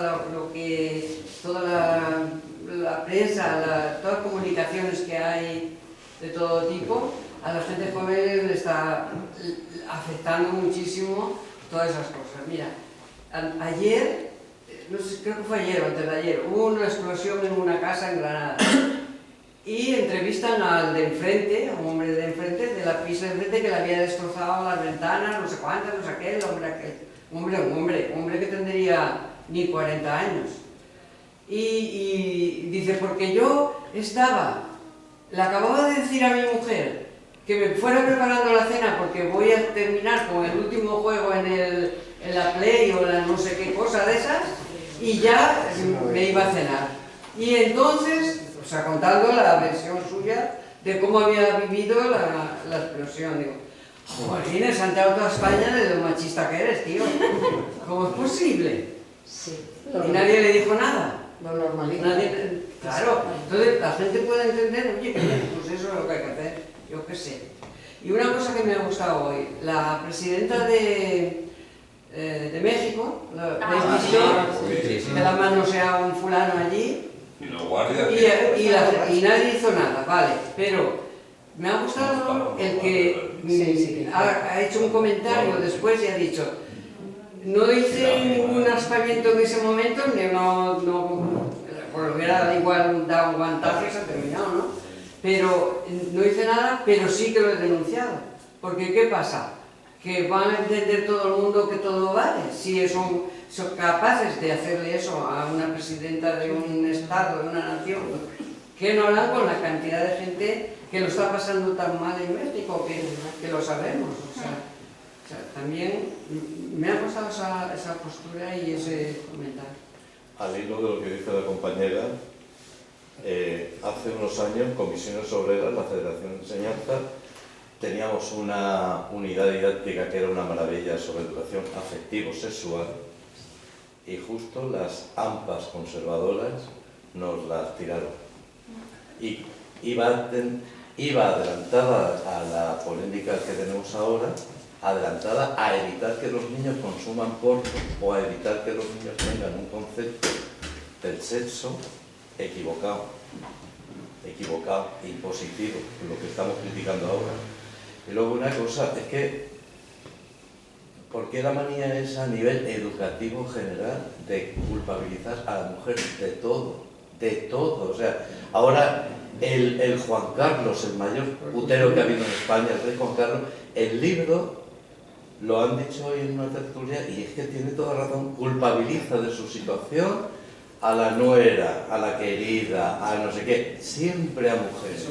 la prensa, todas las comunicaciones que hay de todo tipo, a la gente joven le está afectando muchísimo todas esas cosas. Mira, ayer, no sé, creo que fue ayer o antes de ayer, hubo una explosión en una casa en Granada y entrevistan al de enfrente, a un hombre de enfrente, de la pieza de enfrente que le había destrozado las ventanas, no sé cuántas, no sé qué, el hombre aquel. Un hombre que tendría ni 40 años. Y dice, porque yo le acababa de decir a mi mujer que me fuera preparando la cena porque voy a terminar con el último juego en la Play o la no sé qué cosa de esas, y ya me iba a cenar. Y entonces, o sea, contando la versión suya de cómo había vivido la explosión, digo, jolín, se han enterado toda España de lo machista que eres, tío. ¿Cómo es posible? Sí. Y nadie le dijo nada. Lo normaliza. Claro, entonces la gente puede entender, oye, que bien, pues eso es lo que hay que hacer, yo qué sé. Y una cosa que me ha gustado hoy, la presidenta de México, ¿habéis visto? Que la manoseaba un fulano allí. Y los guardias. Y nadie hizo nada, vale, pero me ha gustado el que ha hecho un comentario después y ha dicho, no hice ningún aspaviento en ese momento, por lo hubiera igual dado un guantazo y se ha terminado, ¿no? Pero no hice nada, pero sí que lo he denunciado. Porque ¿qué pasa? Que van a entender todo el mundo que todo vale. Si son capaces de hacerle eso a una presidenta de un estado, de una nación, ¿qué no harán con la cantidad de gente que lo está pasando tan mal en México, que lo sabemos? O sea, también me ha gustado esa postura y ese comentario. Al hilo de lo que dice la compañera, hace unos años, Comisiones Obreras, la Federación de Enseñanza, teníamos una unidad didáctica que era una maravilla sobre educación afectivo-sexual, y justo las AMPAs conservadoras nos las tiraron. Y iba adelantada a la polémica que tenemos ahora, adelantada a evitar que los niños consuman porno o a evitar que los niños tengan un concepto del sexo equivocado, impositivo, lo que estamos criticando ahora. Y luego una cosa es que, ¿por qué la manía es a nivel educativo general de culpabilizar a la mujer de todo? De todo. O sea, ahora el Juan Carlos, el mayor putero que ha habido en España, el rey Juan Carlos, el libro, lo han dicho hoy en una tertulia, y es que tiene toda razón, culpabiliza de su situación a la nuera, a la querida, a no sé qué, siempre a mujeres.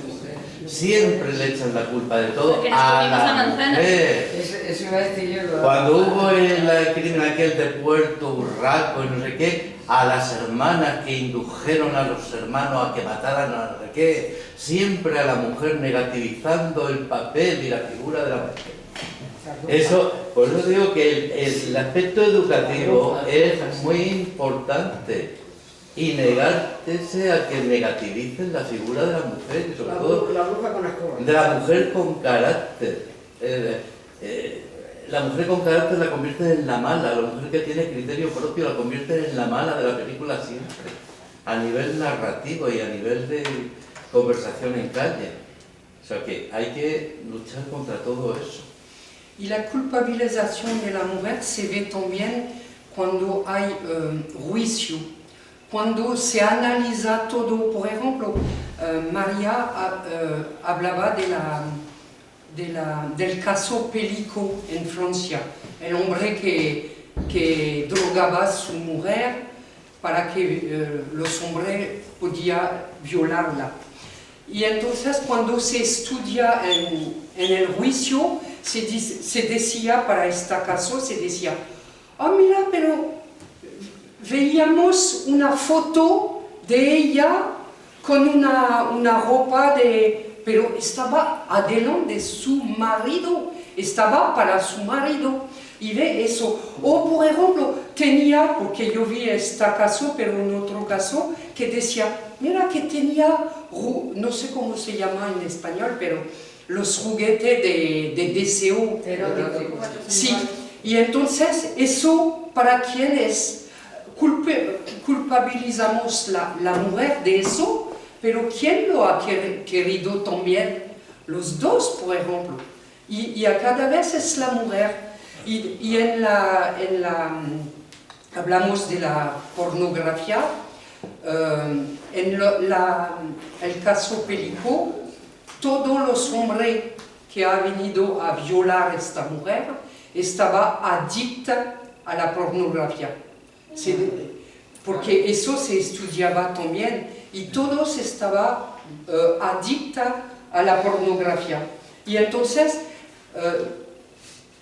Siempre le echan la culpa de todo a la mujer. Eso iba a decir yo. Cuando hubo el crimen aquel de Puerto Urraco y no sé qué, a las hermanas que indujeron a los hermanos a que mataran a no sé qué, siempre a la mujer negativizando el papel y la figura de la mujer. Eso, por eso digo que el aspecto educativo es muy importante, y negarse a que negativicen la figura de la mujer, y sobre todo la bruja con escoba. de la mujer con carácter. La mujer con carácter la convierte en la mala, la mujer que tiene criterio propio la convierte en la mala de la película siempre, a nivel narrativo y a nivel de conversación en calle. O sea que hay que luchar contra todo eso. Y la culpabilización de la mujer se ve también cuando hay juicio, cuando se analiza todo. Por ejemplo, María hablaba del caso Pellico en Francia, el hombre que drogaba a su mujer para que los hombres podían violarla. Y entonces cuando se estudia en el juicio, se decía, para este caso, se decía, mira, pero veíamos una foto de ella con una ropa pero estaba adelante de su marido, estaba para su marido, y ve eso. O por ejemplo, tenía, porque yo vi este caso, pero en otro caso, que decía, mira que tenía, no sé cómo se llama en español, pero los juguetes de deseo. Sí, y entonces eso, ¿para quién es? Culpabilizamos la mujer de eso, pero ¿quién lo ha querido también? Los dos, por ejemplo. Y a cada vez es la mujer. Y hablamos de la pornografía. En el caso Pellico, todos los hombres que han venido a violar a esta mujer estaban adictos a la pornografía. porque eso se estudiaba también y todos estaban adictos a la pornografía. Y entonces,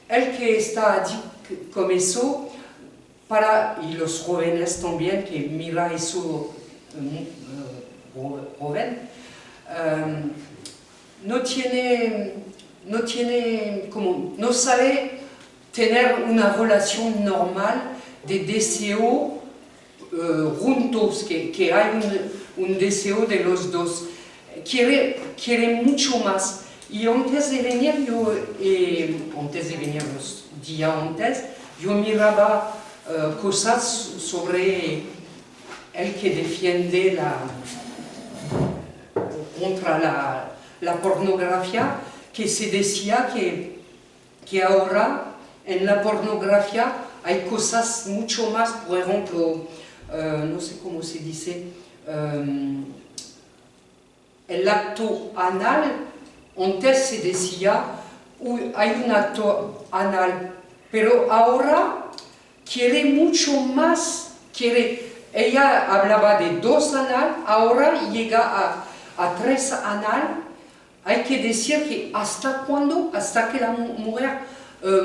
el que está adicto con eso, y los jóvenes también, que mira eso joven, no sabe tener una relación normal de deseo juntos, que hay un deseo de los dos. Quiere mucho más. Y antes de venir, los días antes, yo miraba cosas sobre el que defiende contra la pornografía, que se decía que ahora en la pornografía hay cosas mucho más, por ejemplo, no sé cómo se dice, el acto anal. Antes se decía, hay un acto anal, pero ahora quiere mucho más, ella hablaba de 2 anal, ahora llega a 3 anal. Hay que decir que hasta que la mujer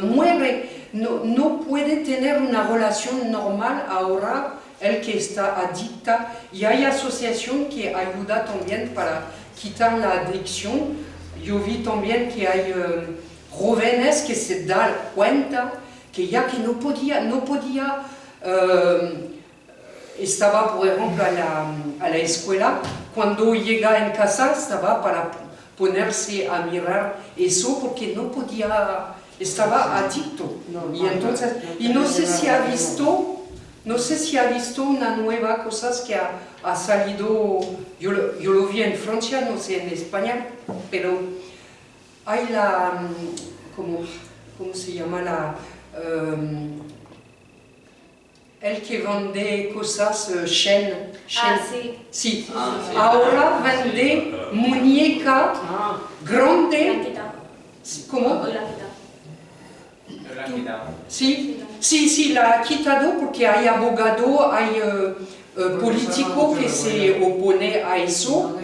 muere, no puede tener una relación normal ahora, el que está adicta, y hay asociación que ayuda también para quitar la adicción. Yo vi también que hay jóvenes que se dan cuenta que ya que no podía estaba por ejemplo a la escuela, cuando llega en casa estaba para ponerse a mirar eso porque no podía, estaba adicto. Y entonces, no sé si ha visto una nueva cosa que ha salido, yo lo vi en Francia, no sé en España, pero hay ¿cómo se llama? El que vende cosas, Shein. Sí. Sí. Ahora vende muñeca grande. ¿Cómo? Lo han quitado. Sí, la ha quitado porque hay abogado, hay político que se opone a eso,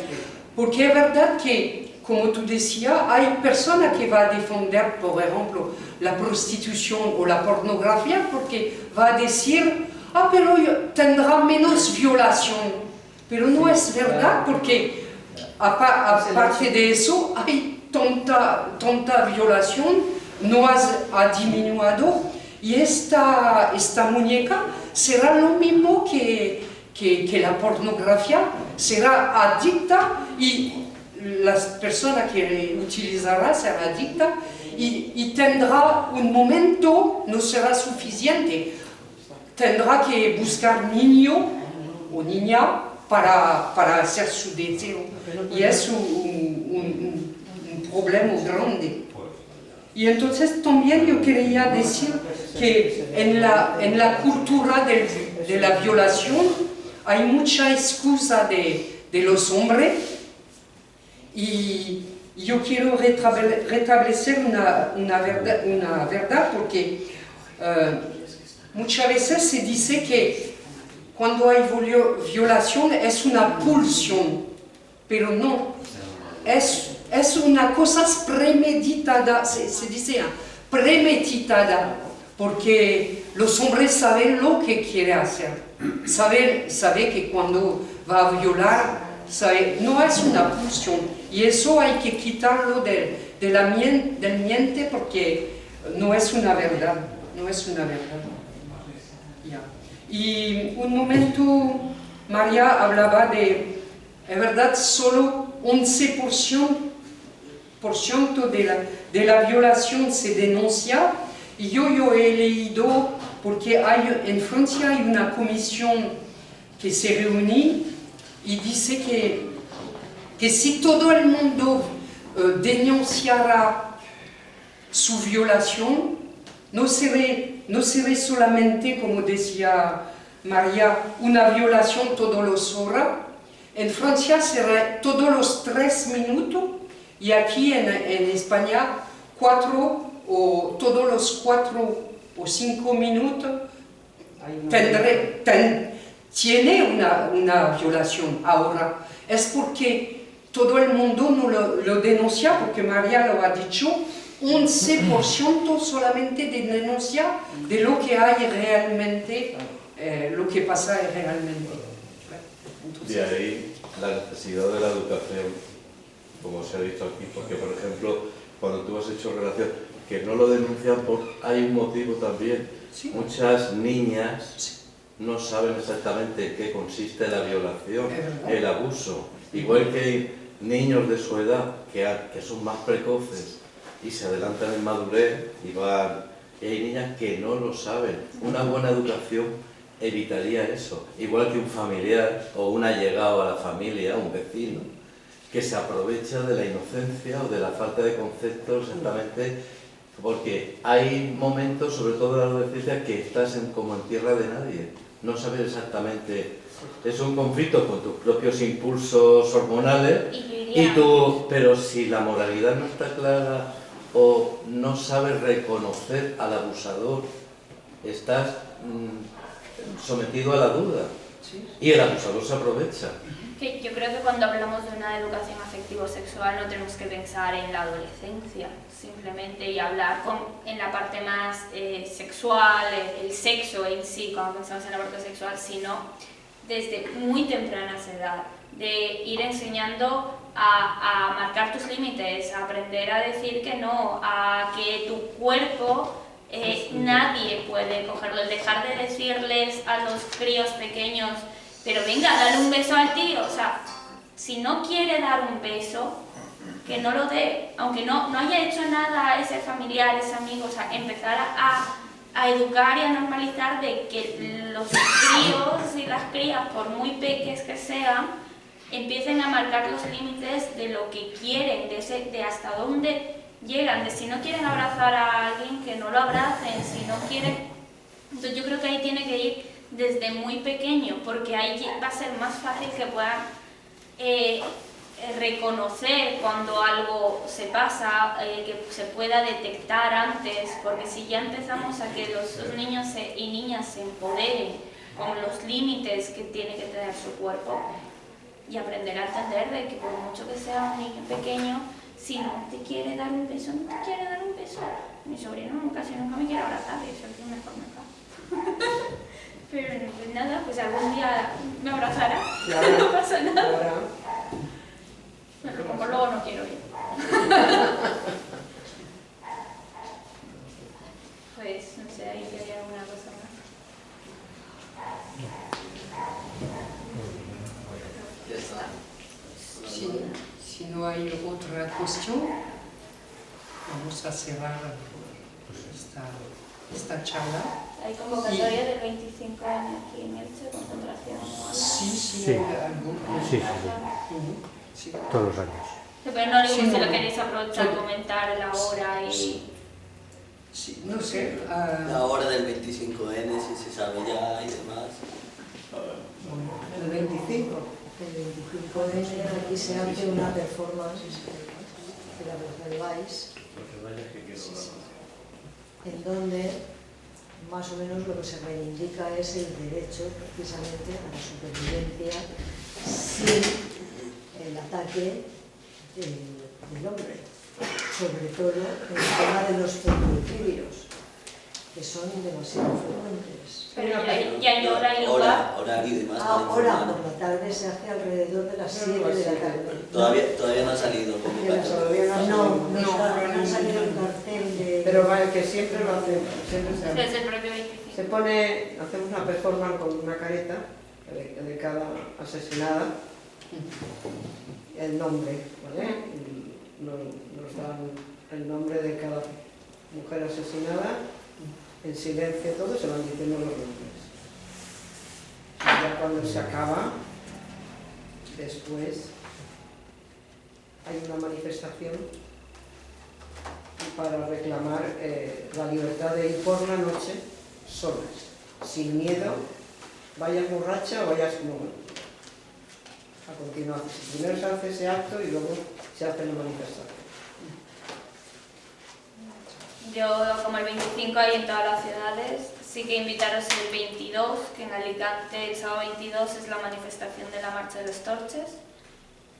porque es verdad que, como tú decías, hay personas que van a defender, por ejemplo, la prostitución o la pornografía, porque va a decir, pero tendrá menos violación. Pero no es verdad, porque aparte de eso, hay tanta violación, no ha disminuido, y esta muñeca será lo mismo que la pornografía, será adicta, y las personas que utilizarán será adicta, y tendrá un momento, no será suficiente, tendrá que buscar niño o niña para hacer su deseo, y es un problema grande. Y entonces también yo quería decir que en la cultura de la violación hay mucha excusa de los hombres, y yo quiero restablecer una verdad, porque muchas veces se dice que cuando hay violación es una pulsión, pero no, es una cosa premeditada, se dice premeditada, porque los hombres saben lo que quiere hacer, sabe que cuando va a violar, no es una pulsión, y eso hay que quitarlo del mente, porque no es una verdad, Ya. Y un momento María hablaba es verdad, solo 11% de la violación se denuncia, y yo he leído, porque en Francia hay una comisión que se reúne y dice que si todo el mundo denunciara su violación, no sería solamente, como decía María, una violación todas las horas. En Francia será todos los 3 minutos, y aquí en España 4, o todos los 4 o 5 minutos tiene una violación ahora. Es porque todo el mundo no lo denuncia, porque María lo ha dicho, 11% solamente de denuncia de lo que hay realmente, lo que pasa realmente. Entonces, de ahí la necesidad de la educación, como se ha dicho aquí, porque por ejemplo, cuando tú has hecho relación, que no lo denuncian, hay un motivo también. sí. Muchas niñas no saben exactamente en qué consiste la violación, el abuso. Igual que hay niños de su edad que son más precoces y se adelantan en madurez y hay niñas que no lo saben. Una buena educación evitaría eso. Igual que un familiar o un allegado a la familia, un vecino, que se aprovecha de la inocencia o de la falta de conceptos exactamente, porque hay momentos, sobre todo en la adolescencia, que estás como en tierra de nadie. No sabes exactamente, es un conflicto con tus propios impulsos hormonales, pero si la moralidad no está clara o no sabes reconocer al abusador, estás sometido a la duda y el abusador se aprovecha. Que yo creo que cuando hablamos de una educación afectivo-sexual no tenemos que pensar en la adolescencia, simplemente, y hablar en la parte más sexual, el sexo en sí, cuando pensamos en la parte sexual, sino desde muy tempranas edad, de ir enseñando a marcar tus límites, a aprender a decir que no, a que tu cuerpo nadie puede cogerlo, el dejar de decirles a los críos pequeños, pero venga, dale un beso al tío, o sea, si no quiere dar un beso, que no lo dé, aunque no haya hecho nada a ese familiar, ese amigo, o sea, empezar a educar y a normalizar de que los críos y las crías, por muy pequeños que sean, empiecen a marcar los límites de lo que quieren, de hasta dónde llegan, de si no quieren abrazar a alguien, que no lo abracen, si no quieren. Entonces yo creo que ahí tiene que ir desde muy pequeño, porque ahí va a ser más fácil que puedan reconocer cuando algo se pasa, que se pueda detectar antes, porque si ya empezamos a que los niños y niñas se empoderen con los límites que tiene que tener su cuerpo y aprender a entender de que por mucho que sea un niño pequeño, si no te quiere dar un beso, no te quiere dar un beso. Mi sobrino casi nunca me quiere abrazar, y eso es lo mejor me cae. Pero pues nada, pues algún día me abrazará, no pasa nada. Bueno, como luego no quiero ir. Pues no sé, ahí que hay alguna cosa más. Ya está. Si no hay otra cuestión, vamos a cerrar esta charla. Hay convocatoria del 25 aquí en Elche, concentración o algo. Sí, Sí. algo. Sí, Sí. todos los años. Pero no digo Sí, si no. lo queréis aprovechar, Sí. comentar la hora y... Sí, no sé. La hora del 25N, si se sabe ya y demás. El 25. El 25 de enero aquí se hace una performance de la Plaza del Valls, en donde más o menos lo que se reivindica es el derecho precisamente a la supervivencia sin el ataque del hombre, sobre todo en el tema de los feminicidios, que son demasiado frecuentes. Pero ya hay hora y lugar. Horario y demás. Ahora por la tarde se hace alrededor de las 7 de la tarde. Todavía no ha salido convocatoria. Todavía no ha No ha salido el cartel de... Pero vale, que siempre lo hacemos, siempre se hace. Desde el propio 25. Se pone, hacemos una performance con una careta de cada asesinada, el nombre, ¿vale? Y nos dan el nombre de cada mujer asesinada, en silencio todo, se van diciendo los nombres. Y ya cuando se acaba, después hay una manifestación para reclamar la libertad de ir por la noche solas, sin miedo, vayas borracha o vayas como a continuación. Primero se hace ese acto y luego se hace la manifestación. Yo, como el 25 hay en todas las ciudades, sí que invitaros el 22, que en Alicante el sábado 22 es la manifestación de la Marcha de las Torches,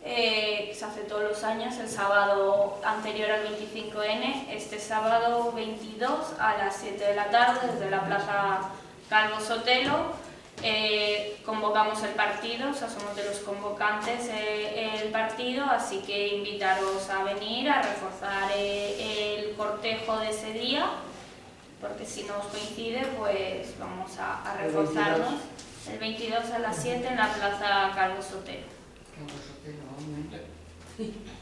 que se hace todos los años, el sábado anterior al 25N, este sábado 22 a las 7 de la tarde desde la Plaza Calvo Sotelo. Convocamos el partido, o sea, somos de los convocantes el partido, así que invitaros a venir a reforzar el cortejo de ese día, porque si no os coincide, pues vamos a reforzarnos el 22 a las 7 en la Plaza Calvo Sotelo.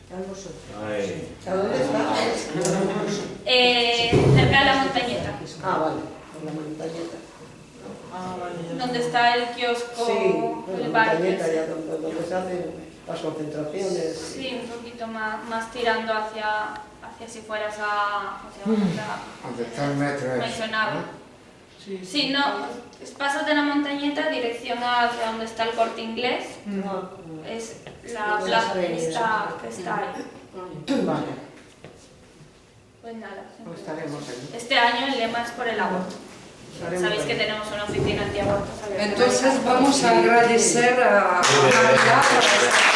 Calvo Sotelo. Ay. ¿A dónde está? Cerca de la montañeta, Ah, vale, en la montañeta. Ah, vale. donde está el kiosco, Sí, en el la bar. montañeta, ya donde se hacen las concentraciones. Sí, un poquito más tirando hacia si fueras a... ¿cómo se llama? Donde está el metro ese, Mencionado. ¿no? Sí, no, pasas de la montañeta dirección hacia donde está el Corte Inglés, Ah, es la plaza que está ahí. vale, Pues nada, pues estaremos allí. este año el lema es por el aborto. Estaremos Sabéis que allí. tenemos una oficina antiaborto. Entonces vamos a agradecer a María por esta